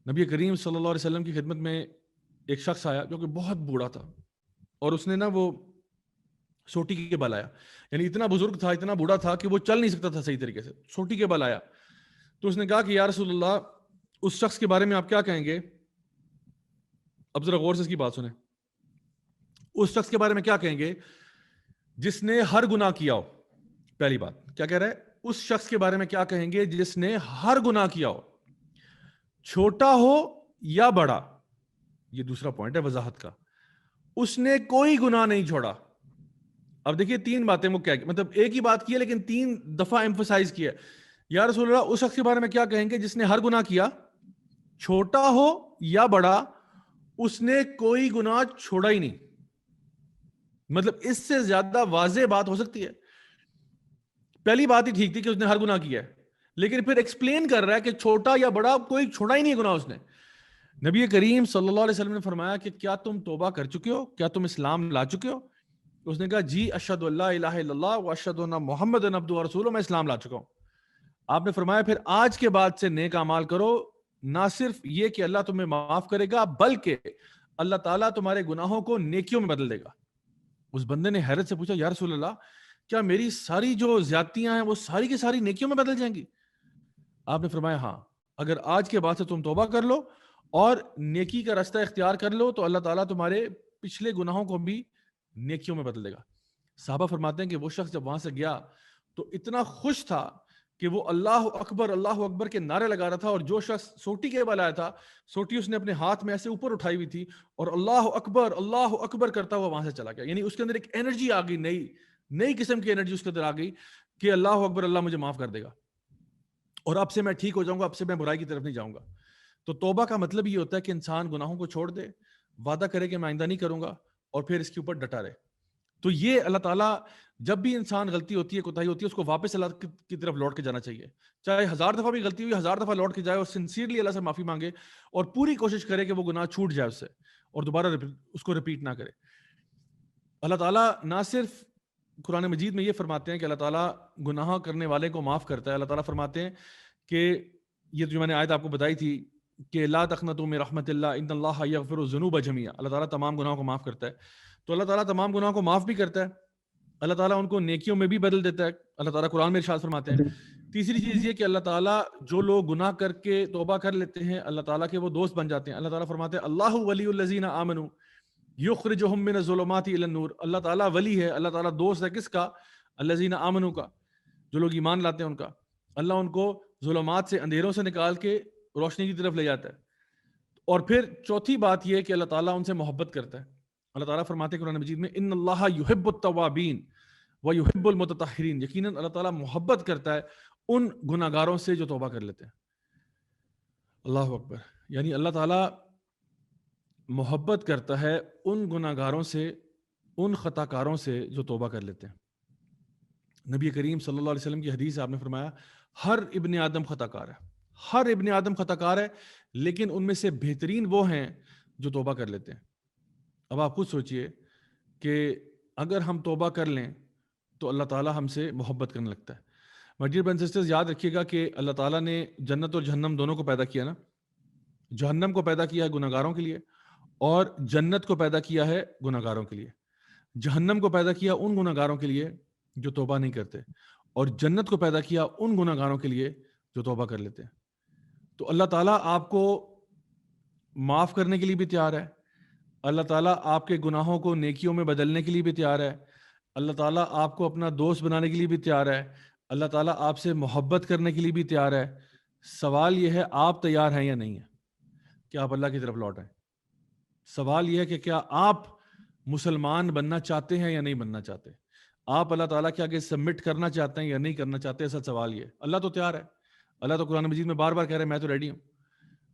نبی کریم صلی اللہ علیہ وسلم کی خدمت میں ایک شخص آیا جو کہ بہت بوڑھا تھا, اور اس نے نا وہ سوٹی کے بل آیا, یعنی اتنا بزرگ تھا, اتنا بوڑھا تھا کہ وہ چل نہیں سکتا تھا صحیح طریقے سے, سوٹی کے بل آیا. تو اس نے کہا کہ یا رسول اللہ, اس شخص کے بارے میں آپ کیا کہیں گے؟ اب ذرا غور سے اس کی بات سنیں. اس شخص کے بارے میں کیا کہیں گے جس نے ہر گناہ کیا ہو؟ پہلی بات کیا کہہ رہا ہے؟ اس شخص کے بارے میں کیا کہیں گے جس نے ہر گناہ کیا ہو, چھوٹا ہو یا بڑا. یہ دوسرا پوائنٹ ہے وضاحت کا. اس نے کوئی گناہ نہیں چھوڑا. اب دیکھیے 3 باتیں وہ کیا, مطلب ایک ہی بات کی ہے لیکن 3 دفعہ ایمفسائز کیا. یا رسول اللہ اس شخص کے بارے میں کیا کہیں گے جس نے ہر گناہ کیا, چھوٹا ہو یا بڑا, اس نے کوئی گناہ چھوڑا ہی نہیں. مطلب اس سے زیادہ واضح بات ہو سکتی ہے؟ پہلی بات ہی ٹھیک تھی کہ اس نے ہر گناہ کیا ہے, لیکن پھر ایکسپلین کر رہا ہے کہ چھوٹا یا بڑا کوئی چھوڑا ہی نہیں گناہ اس نے. نبی کریم صلی اللہ علیہ وسلم نے فرمایا کہ کیا تم توبہ کر چکے ہو, کیا تم اسلام لا چکے ہو؟ اس نے کہا جی اشہد ان لا الہ الا اللہ و اشہد ان محمد عبدہ و رسولہ, میں اسلام لا چکا ہوں. آپ نے فرمایا پھر آج کے بعد سے نیک اعمال کرو, نہ صرف یہ کہ اللہ تمہیں معاف کرے گا بلکہ اللہ تعالیٰ تمہارے گناہوں کو نیکیوں میں بدل دے گا. اس بندے نے حیرت سے پوچھا یا رسول اللہ کیا میری ساری جو زیادتیاں ہیں وہ ساری کی ساری نیکیوں میں بدل جائیں گی؟ آپ نے فرمایا ہاں, اگر آج کے بعد سے تم توبہ کر لو اور نیکی کا راستہ اختیار کر لو تو اللہ تعالیٰ تمہارے پچھلے گناہوں کو بھی نیکیوں میں بدل دے گا. صحابہ فرماتے ہیں کہ وہ شخص جب وہاں سے گیا تو اتنا خوش تھا کہ وہ اللہ اکبر کے نعرے لگا رہا تھا, اور جو شخص سوٹی کے بل آیا تھا, سوٹی اس نے اپنے ہاتھ میں ایسے اوپر اٹھائی ہوئی تھی اور اللہ اکبر کرتا ہوا وہاں سے چلا گیا. یعنی اس کے اندر ایک انرجی آ گئی, نئی قسم کی انرجی اس کے اندر آ گئی کہ اللہ اکبر, اللہ مجھے معاف کر دے گا اور اب سے میں ٹھیک ہو جاؤں گا, اب سے میں برائی کی طرف نہیں جاؤں گا. تو توبہ کا مطلب یہ ہوتا ہے کہ انسان گناہوں کو چھوڑ دے, وعدہ کرے کہ میں آئندہ نہیں کروں گا, اور پھر اس کے اوپر ڈٹا رہے. تو یہ اللہ تعالیٰ جب بھی انسان غلطی ہوتی ہے, کوتاہی ہوتی ہے, اس کو واپس اللہ کی طرف لوٹ کے جانا چاہیے. چاہے 1000 دفعہ بھی غلطی ہوئی, 1000 دفعہ لوٹ کے جائے اور سنسیئرلی اللہ سے معافی مانگے اور پوری کوشش کرے کہ وہ گناہ چھوٹ جائے اس سے اور دوبارہ اس کو ریپیٹ نہ کرے. اللہ تعالیٰ نہ صرف قرآن مجید میں یہ فرماتے ہیں کہ اللہ تعالیٰ گناہ کرنے والے کو معاف کرتا ہے, اللہ تعالیٰ فرماتے ہیں کہ یہ جو میں نے آیت آپ کو بتائی تھی کہ لا تقنطوا من رحمت اللہ ان اللہ یغفر الذنوب جميعا, اللہ تعالیٰ تمام گناہوں کو معاف کرتا ہے. تو اللہ تعالیٰ تمام گناہوں کو معاف بھی کرتا ہے, اللہ تعالیٰ ان کو نیکیوں میں بھی بدل دیتا ہے. اللہ تعالیٰ قرآن میں ارشاد فرماتے ہیں. تیسری چیز یہ کہ اللہ تعالیٰ جو لوگ گناہ کر کے توبہ کر لیتے ہیں اللہ تعالیٰ کے وہ دوست بن جاتے ہیں. اللہ تعالیٰ فرماتے ہیں اللہ ولی الذین آمنوا یخرجہم من الظلمات الی النور, اللہ تعالیٰ ولی ہے, اللہ تعالیٰ دوست ہے کس کا؟ الذین آمنوا کا, جو لوگ ایمان لاتے ہیں ان کا. اللہ ان کو ظلمات سے, اندھیروں سے نکال کے روشنی کی طرف لے جاتا ہے. اور پھر چوتھی بات یہ کہ اللہ تعالیٰ ان سے محبت کرتا ہے. اللہ تعالیٰ فرماتے ہیں قرآن مجید میں ان اللہ یحب التوابین ویحب المتطہرین, یقیناً اللہ تعالیٰ محبت کرتا ہے ان گناہگاروں سے جو توبہ کر لیتے ہیں. اللہ اکبر. یعنی اللہ تعالیٰ محبت کرتا ہے ان گناہگاروں سے, ان خطا کاروں سے جو توبہ کر لیتے ہیں. نبی کریم صلی اللہ علیہ وسلم کی حدیث آپ نے فرمایا ہر ابن آدم خطا کار ہے, ہر ابن آدم خطا کار ہے, لیکن ان میں سے بہترین وہ ہیں جو توبہ کر لیتے ہیں. اب آپ خود سوچئے کہ اگر ہم توبہ کر لیں تو اللہ تعالیٰ ہم سے محبت کرنے لگتا ہے. My dear brothers and sisters, یاد رکھیے گا کہ اللہ تعالیٰ نے جنت اور جہنم دونوں کو پیدا کیا نا. جہنم کو پیدا کیا ہے گناہگاروں کے لیے اور جنت کو پیدا کیا ہے گناہگاروں کے لیے. جہنم کو پیدا کیا ان گناہگاروں کے لیے جو توبہ نہیں کرتے, اور جنت کو پیدا کیا ان گناہگاروں کے لیے جو توبہ کر لیتے ہیں. تو اللہ تعالیٰ آپ کو معاف کرنے کے لیے بھی تیار ہے, اللہ تعالیٰ آپ کے گناہوں کو نیکیوں میں بدلنے کے لیے بھی تیار ہے, اللہ تعالیٰ آپ کو اپنا دوست بنانے کے لیے بھی تیار ہے, اللہ تعالیٰ آپ سے محبت کرنے کے لیے بھی تیار ہے. سوال یہ ہے آپ تیار ہیں یا نہیں ہیں کہ آپ اللہ کی طرف لوٹ آئیں. سوال یہ ہے کہ کیا آپ مسلمان بننا چاہتے ہیں یا نہیں بننا چاہتے, آپ اللہ تعالیٰ کے آگے سبمٹ کرنا چاہتے ہیں یا نہیں کرنا چاہتے. اصل سوال یہ ہے. اللہ تو تیار ہے, اللہ تو قرآن مجید میں بار بار کہہ رہے ہیں میں تو ریڈی ہوں.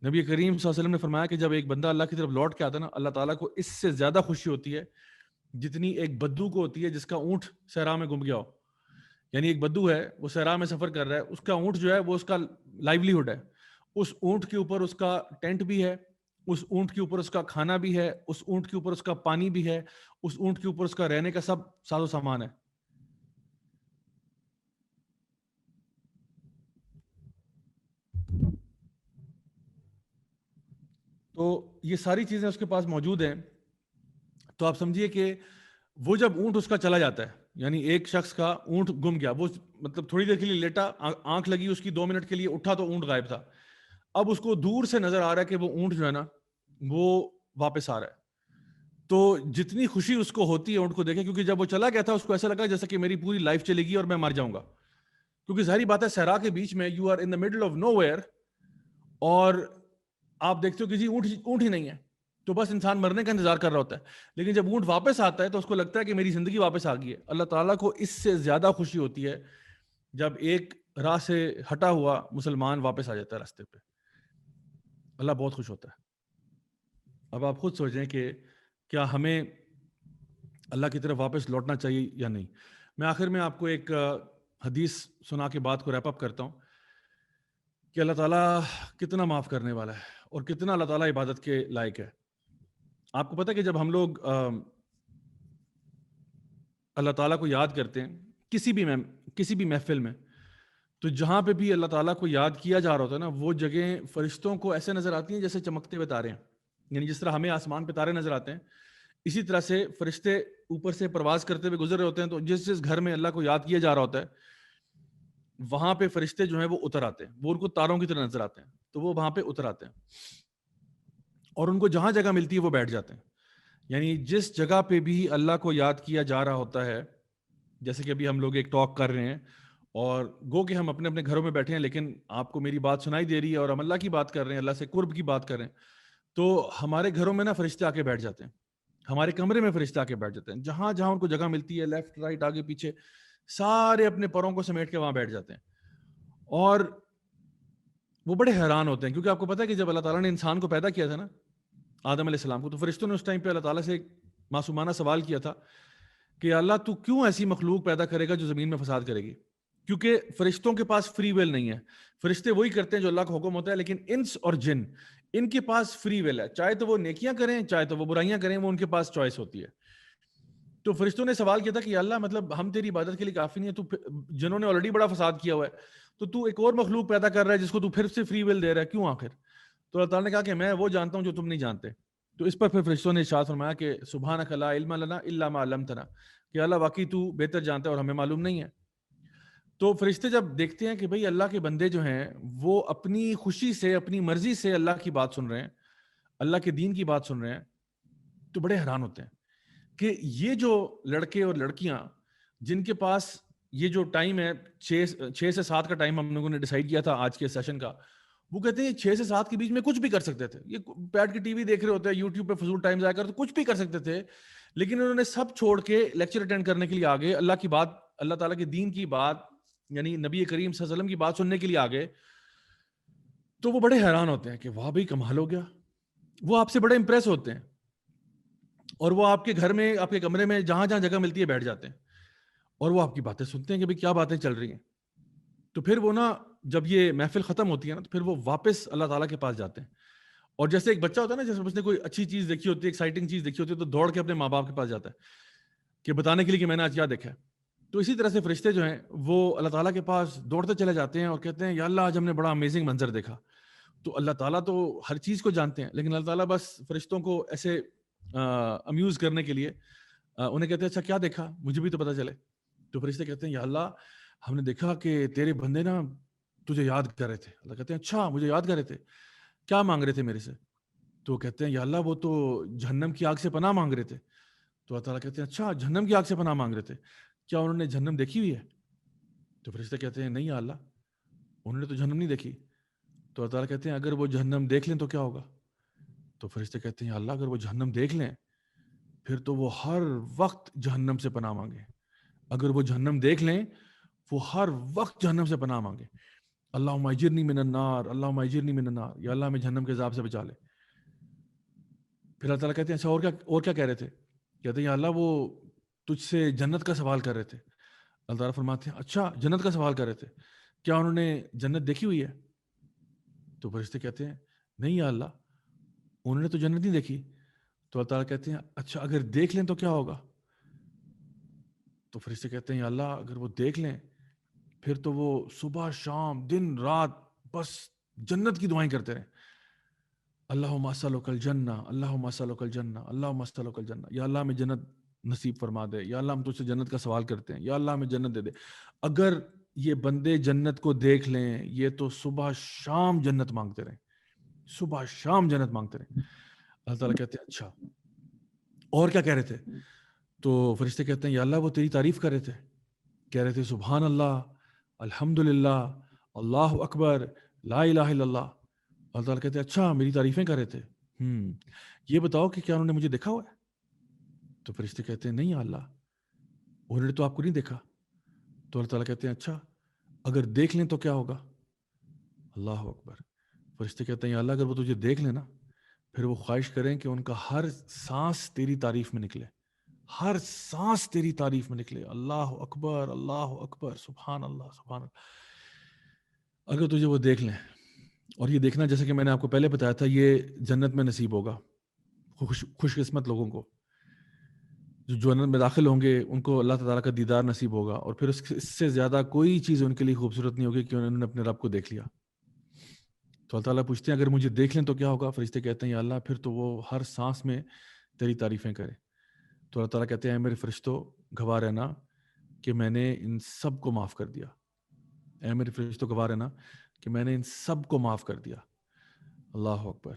نبی کریم صلی اللہ علیہ وسلم نے فرمایا کہ جب ایک بندہ اللہ کی طرف لوٹ کے آتا ہے نا, اللہ تعالیٰ کو اس سے زیادہ خوشی ہوتی ہے جتنی ایک بدو کو ہوتی ہے جس کا اونٹ صحرا میں گم گیا ہو. یعنی ایک بدو ہے, وہ صحرا میں سفر کر رہا ہے, اس کا اونٹ جو ہے وہ اس کا لائیولیہڈ ہے, اس اونٹ کے اوپر اس کا ٹینٹ بھی ہے, اس اونٹ کے اوپر اس کا کھانا بھی ہے, اس اونٹ کے اوپر اس کا پانی بھی ہے, اس اونٹ کے اوپر اس کا رہنے کا سب ساز و سامان ہے. تو یہ ساری چیزیں اس کے پاس موجود ہیں. تو آپ سمجھیے کہ وہ جب اونٹ اس کا چلا جاتا ہے, یعنی ایک شخص کا اونٹ گم گیا, وہ مطلب تھوڑی دیر کے لیے لیٹا, آنکھ لگی اس کی 2 منٹ کے لیے, اٹھا تو اونٹ غائب تھا. اب اس کو دور سے نظر آ رہا ہے کہ وہ اونٹ جو ہے نا وہ واپس آ رہا ہے. تو جتنی خوشی اس کو ہوتی ہے اونٹ کو دیکھے, کیونکہ جب وہ چلا گیا تھا اس کو ایسا لگا جیسا کہ میری پوری لائف چلے گی اور میں مر جاؤں گا, کیونکہ ظاہری بات ہے صحرا کے بیچ میں you are in the middle of nowhere, اور آپ دیکھتے ہو کہ جی اونٹ ہی نہیں ہے. تو بس انسان مرنے کا انتظار کر رہا ہوتا ہے. لیکن جب اونٹ واپس آتا ہے تو اس کو لگتا ہے کہ میری زندگی واپس آ گئی ہے. اللہ تعالیٰ کو اس سے زیادہ خوشی ہوتی ہے جب ایک راہ سے ہٹا ہوا مسلمان واپس آ جاتا ہے راستے پہ. اللہ بہت خوش ہوتا ہے. اب آپ خود سوچیں کہ کیا ہمیں اللہ کی طرف واپس لوٹنا چاہیے یا نہیں. میں آخر میں آپ کو ایک حدیث سنا کے بات کو ریپ اپ کرتا ہوں کہ اللہ تعالیٰ کتنا معاف کرنے والا ہے اور کتنا اللہ تعالیٰ عبادت کے لائق ہے. آپ کو پتہ ہے کہ جب ہم لوگ اللہ تعالیٰ کو یاد کرتے ہیں کسی بھی محفل میں, تو جہاں پہ بھی اللہ تعالیٰ کو یاد کیا جا رہا ہوتا ہے نا, وہ جگہیں فرشتوں کو ایسے نظر آتی ہیں جیسے چمکتے ہوئے تارے ہیں. یعنی جس طرح ہمیں آسمان پہ تارے نظر آتے ہیں, اسی طرح سے فرشتے اوپر سے پرواز کرتے ہوئے گزر رہے ہوتے ہیں. تو جس گھر میں اللہ کو یاد کیا جا رہا ہوتا ہے وہاں پہ فرشتے جو ہیں وہ اتر آتے ہیں, وہ ان کو تاروں کی طرح نظر آتے ہیں, تو وہ وہاں پہ اتر آتے ہیں اور ان کو جہاں جگہ ملتی ہے وہ بیٹھ جاتے ہیں. یعنی جس جگہ پہ بھی اللہ کو یاد کیا جا رہا ہوتا ہے, جیسے کہ ابھی ہم لوگ ایک ٹاک کر رہے ہیں اور گو کہ ہم اپنے اپنے گھروں میں بیٹھے ہیں, لیکن آپ کو میری بات سنائی دے رہی ہے اور ہم اللہ کی بات کر رہے ہیں, اللہ سے قرب کی بات کر رہے ہیں, تو ہمارے گھروں میں نا فرشتے آ کے بیٹھ جاتے ہیں, ہمارے کمرے میں فرشتے آ کے بیٹھ جاتے ہیں. جہاں جہاں ان کو جگہ ملتی ہے, لیفٹ رائٹ آگے پیچھے, سارے اپنے پروں کو سمیٹ کے وہاں بیٹھ جاتے ہیں. اور وہ بڑے حیران ہوتے ہیں, کیونکہ آپ کو پتا ہے کہ جب اللہ تعالیٰ نے انسان کو پیدا کیا تھا نا, آدم علیہ السلام کو, تو فرشتوں نے اس ٹائم پہ اللہ تعالیٰ سے ایک معصومانہ سوال کیا تھا کہ اللہ تو کیوں ایسی مخلوق پیدا کرے گا جو زمین میں فساد کرے گی. کیونکہ فرشتوں کے پاس فری ویل نہیں ہے, فرشتے وہی کرتے ہیں جو اللہ کا حکم ہوتا ہے, لیکن انس اور جن ان کے پاس فری ویل ہے, چاہے تو وہ نیکیاں کریں چاہے تو وہ برائیاں کریں, وہ ان کے پاس چوائس ہوتی ہے. تو فرشتوں نے سوال کیا تھا کہ اللہ مطلب ہم تیری عبادت کے لیے کافی نہیں ہے, تو جنہوں نے آلریڈی بڑا فساد کیا ہوا ہے, تو ایک اور مخلوق پیدا کر رہا ہے جس کو تو پھر سے فری ویل دے رہا ہے, کیوں آخر؟ تو اللہ تعالیٰ نے کہا کہ میں وہ جانتا ہوں جو تم نہیں جانتے. تو اس پر پھر فرشتوں نے ارشاد فرمایا کہ سبحانک لا علم لنا الا ما علمتنا, کہ اللہ واقعی تو بہتر جانتا ہے اور ہمیں معلوم نہیں ہے. تو فرشتے جب دیکھتے ہیں کہ بھئی اللہ کے بندے جو ہیں وہ اپنی خوشی سے اپنی مرضی سے اللہ کی بات سن رہے ہیں, اللہ کے دین کی بات سن رہے ہیں, تو بڑے حیران ہوتے ہیں کہ یہ جو لڑکے اور لڑکیاں جن کے پاس یہ جو ٹائم ہے 6 سے 7 کا ٹائم ہم لوگوں نے ڈیسائیڈ کیا تھا آج کے سیشن کا, وہ کہتے ہیں 6 سے 7 کے بیچ میں کچھ بھی کر سکتے تھے. یہ بیٹھ کے ٹی وی دیکھ رہے ہوتے ہیں, یوٹیوب پہ فضول ٹائم ضائع کر, تو کچھ بھی کر سکتے تھے, لیکن انہوں نے سب چھوڑ کے لیکچر اٹینڈ کرنے کے لیے آگے, اللہ کی بات, اللہ تعالیٰ کے دین کی بات, یعنی نبی کریم صلی اللہ علیہ وسلم کی بات سننے کے لیے آگے. تو وہ بڑے حیران ہوتے ہیں کہ واہ بھائی کمال ہو گیا. وہ آپ سے بڑے امپریس ہوتے ہیں اور وہ آپ کے گھر میں, آپ کے کمرے میں جہاں جہاں جگہ ملتی ہے بیٹھ جاتے ہیں اور وہ آپ کی باتیں سنتے ہیں کہ بھئی کیا باتیں چل رہی ہیں. تو پھر وہ نا جب یہ محفل ختم ہوتی ہے نا, تو پھر وہ واپس اللہ تعالیٰ کے پاس جاتے ہیں. اور جیسے ایک بچہ ہوتا ہے نا, جیسے اس نے کوئی اچھی چیز دیکھی ہوتی ہے, ایکسائٹنگ چیز دیکھی ہوتی ہے, تو دوڑ کے اپنے ماں باپ کے پاس جاتا ہے کہ بتانے کے لیے کہ میں نے آج کیا دیکھا ہے. تو اسی طرح سے فرشتے جو ہیں وہ اللہ تعالیٰ کے پاس دوڑتے چلے جاتے ہیں اور کہتے ہیں یا اللہ آج ہم نے بڑا امیزنگ منظر دیکھا. تو اللہ تعالیٰ تو ہر چیز کو جانتے ہیں, لیکن اللہ تعالیٰ بس فرشتوں کو ایسے امیوز کرنے کے لیے انہیں کہتے ہیں اچھا کیا دیکھا, مجھے بھی تو پتہ چلے. تو فرشتے کہتے ہیں یا اللہ ہم نے دیکھا کہ تیرے بندے نا تجھے یاد کر رہے تھے. اللہ کہتے ہیں اچھا مجھے یاد کر رہے تھے, کیا مانگ رہے تھے میرے سے؟ تو کہتے ہیں یا اللہ وہ تو جہنم کی آگ سے پناہ مانگ رہے تھے. تو اللہ تعالیٰ کہتے ہیں اچھا جہنم کی آگ سے پناہ مانگ رہے تھے, کیا انہوں نے جہنم دیکھی ہوئی ہے؟ تو فرشتے کہتے ہیں نہیں یا اللہ انہوں نے تو جہنم نہیں دیکھی. تو اللہ تعالیٰ کہتے ہیں اگر وہ جہنم دیکھ لیں تو کیا ہوگا؟ تو فرشتے کہتے ہیں یا اللہ اگر وہ جہنم دیکھ لیں پھر تو وہ ہر وقت جہنم سے پناہ مانگے. اگر وہ جہنم دیکھ لیں وہ ہر وقت جہنم سے پناہ مانگے. اللہم اجرنی من النار, اللہم اجرنی من النار, یا اللہ ہمیں جہنم کے عذاب سے بچا لے. پھر اللہ تعالیٰ کہتے ہیں اچھا اور کیا کہہ رہے تھے؟ کہتے ہیں یا اللہ وہ تجھ سے جنت کا سوال کر رہے تھے. اللہ تعالیٰ فرماتے ہیں اچھا جنت کا سوال کر رہے تھے, کیا انہوں نے جنت دیکھی ہوئی ہے؟ تو فرشتے کہتے ہیں نہیں یا اللہ انہوں نے تو جنت نہیں دیکھی. تو اللہ تعالیٰ کہتے ہیں اچھا اگر دیکھ لیں تو کیا ہوگا؟ تو فرشتے کہتے ہیں یا اللہ اگر وہ دیکھ لیں پھر تو وہ صبح شام دن رات بس جنت کی دعائیں کرتے رہیں. اللہم اسألک الجنہ, اللہم اسألک الجنہ, اللہم اسألک الجنہ, یا اللہ ہمیں جنت نصیب فرما دے, یا اللہ ہم تجھ سے جنت کا سوال کرتے ہیں, یا اللہ ہمیں جنت دے دے. اگر یہ بندے جنت کو دیکھ لیں یہ تو صبح شام جنت مانگتے رہیں, صبح شام جنت مانگتے رہیں. اللہ تعالیٰ کہتے ہیں اچھا اور کیا کہہ رہے تھے؟ تو فرشتے کہتے ہیں یا اللہ وہ تیری تعریف کر رہے تھے, کہہ رہے تھے سبحان اللہ, الحمدللہ, اللہ اکبر, لا الہ الا اللہ. اللہ تعالیٰ کہتے ہیں اچھا میری تعریفیں کر رہے تھے, یہ بتاؤ کہ کیا انہوں نے مجھے دیکھا ہوا ہے؟ تو فرشتے کہتے ہیں نہیں یا اللہ، انہوں نے تو آپ کو نہیں دیکھا. تو اللہ تعالیٰ کہتے ہیں اچھا اگر دیکھ لیں تو کیا ہوگا؟ اللہ اکبر. فرشتے کہتے ہیں یا اللہ اگر وہ تجھے دیکھ لیں نا، پھر وہ خواہش کریں کہ ان کا ہر سانس تیری تعریف میں نکلے، ہر سانس تیری تعریف میں نکلے. اللہ اکبر، اللہ اکبر، سبحان اللہ، سبحان اللہ. اگر تجھے وہ دیکھ لیں، اور یہ دیکھنا جیسے کہ میں نے آپ کو پہلے بتایا تھا یہ جنت میں نصیب ہوگا خوش قسمت لوگوں کو. جو جنت میں داخل ہوں گے ان کو اللہ تعالیٰ کا دیدار نصیب ہوگا، اور پھر اس سے زیادہ کوئی چیز ان کے لیے خوبصورت نہیں ہوگی کہ انہوں نے اپنے رب کو دیکھ لیا. تو اللہ تعالیٰ پوچھتے ہیں اگر مجھے دیکھ لیں تو کیا ہوگا؟ فرشتے کہتے ہیں یا اللہ پھر تو وہ ہر سانس میں تیری تعریفیں کرے. تو اللہ تعالیٰ کہتے ہیں میرے فرشتوں گواہ رہنا کہ میں نے ان سب کو معاف کر دیا. اے میرے فرشتوں گواہ رہنا کہ میں نے ان سب کو معاف کر دیا. اللہ اکبر.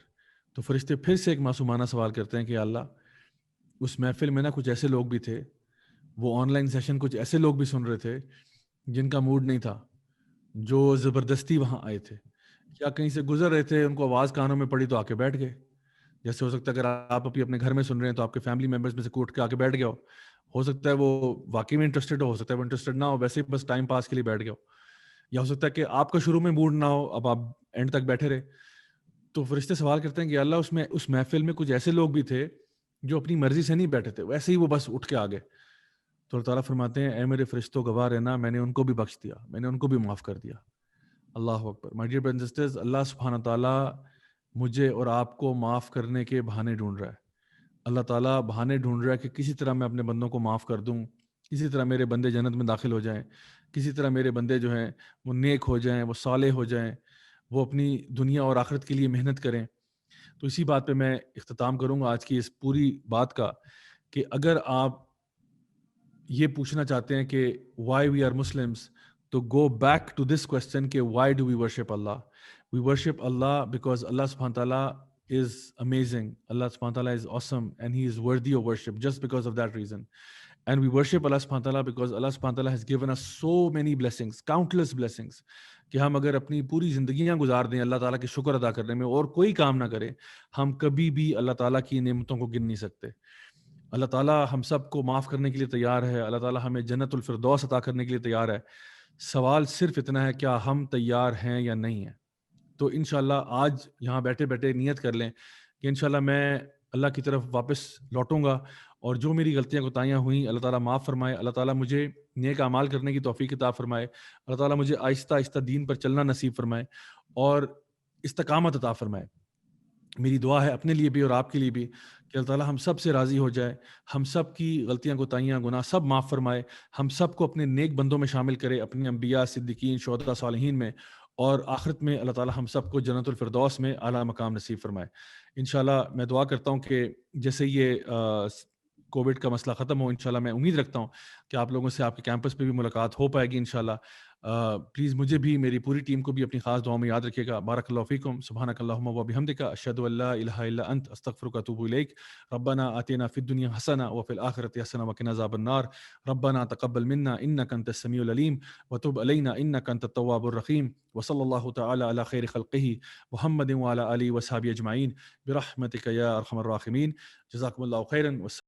تو فرشتے پھر سے ایک معصومانہ سوال کرتے ہیں کہ اللہ اس محفل میں نا کچھ ایسے لوگ بھی تھے، وہ آن لائن سیشن کچھ ایسے لوگ بھی سن رہے تھے جن کا موڈ نہیں تھا، جو زبردستی وہاں آئے تھے، یا کہیں سے گزر رہے تھے ان کو آواز کانوں میں پڑی تو آ کے بیٹھ گئے. جیسے ہو سکتا ہے اگر آپ اپنے گھر میں سن رہے ہیں تو آپ کے فیملی ممبرس میں سے کوٹ کے آ کے بیٹھ گیا ہو سکتا ہے وہ واقعی میں انٹرسٹڈ ہو سکتا ہے وہ انٹرسٹڈ نہ ہو، ویسے ہی بس ٹائم پاس کے لیے بیٹھ گیا ہو، یا ہو سکتا ہے کہ آپ کا شروع میں موڈ نہ ہو، اب آپ اینڈ تک بیٹھے رہے. تو فرشتے سوال کرتے ہیں کہ اللہ اس محفل میں کچھ ایسے لوگ بھی تھے جو اپنی مرضی سے نہیں بیٹھے تھے، ویسے ہی وہ بس اٹھ کے آ گئے. تو اللہ تعالیٰ فرماتے ہیں اے میرے فرشتوں گواہ رہنا میں نے ان کو بھی بخش دیا، میں نے ان کو بھی معاف کر دیا. اللہ اکبر. My dear brothers and sisters, Allah سبحانہ تعالیٰ مجھے اور آپ کو معاف کرنے کے بہانے ڈھونڈ رہا ہے. اللہ تعالیٰ بہانے ڈھونڈ رہا ہے کہ کسی طرح میں اپنے بندوں کو معاف کر دوں، کسی طرح میرے بندے جنت میں داخل ہو جائیں، کسی طرح میرے بندے جو ہیں وہ نیک ہو جائیں، وہ صالح ہو جائیں، وہ اپنی دنیا اور آخرت کے لیے محنت کریں. تو اسی بات پہ میں اختتام کروں گا آج کی اس پوری بات کا کہ اگر آپ یہ پوچھنا چاہتے ہیں کہ وائی وی آر مسلمس، تو go back to this question کہ why do we worship Allah. We worship Allah because Allah سبحانہ تعالیٰ is amazing. Allah subhanahu wa ta'ala is awesome and he is worthy of worship just because of that reason. And we worship Allah subhanahu wa ta'ala because Allah subhanahu wa ta'ala has given us so many blessings, countless blessings, کہ ہم اگر اپنی پوری زندگیاں گزار دیں اللہ تعالیٰ کی شکر ادا کرنے میں اور کوئی کام نہ کریں، ہم کبھی بھی اللہ تعالیٰ کی نعمتوں کو گن نہیں سکتے. اللہ تعالیٰ ہم سب کو معاف کرنے کے لیے تیار ہے، اللہ تعالیٰ ہمیں جنت الفردوس عطا کرنے کے لیے تیار ہے. سوال صرف اتنا ہے کیا ہم تیار ہیں یا نہیں ہیں. تو انشاءاللہ آج یہاں بیٹھے بیٹھے نیت کر لیں کہ انشاءاللہ میں اللہ کی طرف واپس لوٹوں گا، اور جو میری غلطیاں کوتاہیاں ہوئیں اللہ تعالیٰ معاف فرمائے، اللہ تعالیٰ مجھے نیک اعمال کرنے کی توفیق عطا فرمائے، اللہ تعالیٰ مجھے آہستہ آہستہ دین پر چلنا نصیب فرمائے اور استقامت عطا فرمائے. میری دعا ہے اپنے لیے بھی اور آپ کے لیے بھی کہ اللہ تعالیٰ ہم سب سے راضی ہو جائے، ہم سب کی غلطیاں کوتاہیاں گناہ سب معاف فرمائے، ہم سب کو اپنے نیک بندوں میں شامل کرے، اپنے انبیاء، صدیقین، شہداء، صالحین میں، اور آخرت میں اللہ تعالیٰ ہم سب کو جنت الفردوس میں اعلیٰ مقام نصیب فرمائے. انشاءاللہ میں دعا کرتا ہوں کہ جیسے یہ کووڈ کا مسئلہ ختم ہو، انشاءاللہ میں امید رکھتا ہوں کہ آپ لوگوں سے آپ کے کیمپس پہ بھی ملاقات ہو پائے گی انشاءاللہ. پلیز مجھے بھی، میری پوری ٹیم کو بھی اپنی خاص دعاؤں میں یاد رکھیے گا. بارک اللہ فیکم. سبحانک اللہم و بحمدک، اشہد ان لا الہ الا انت، استغفرک و اتوب الیک. ربنا آتنا فی الدنیا حسنہ وفی الآخرۃ حسنہ وقنا عذاب النار. ربنا تقبل منا انک انت السمیع العلیم وتب علینا انک انت التواب الرحیم. وصلی اللہ تعالی علی خیر خلقہ محمد وعلی آلہ وصحبہ اجمعین برحمتک یا ارحم الراحمین. جزاکم اللہ خیرا.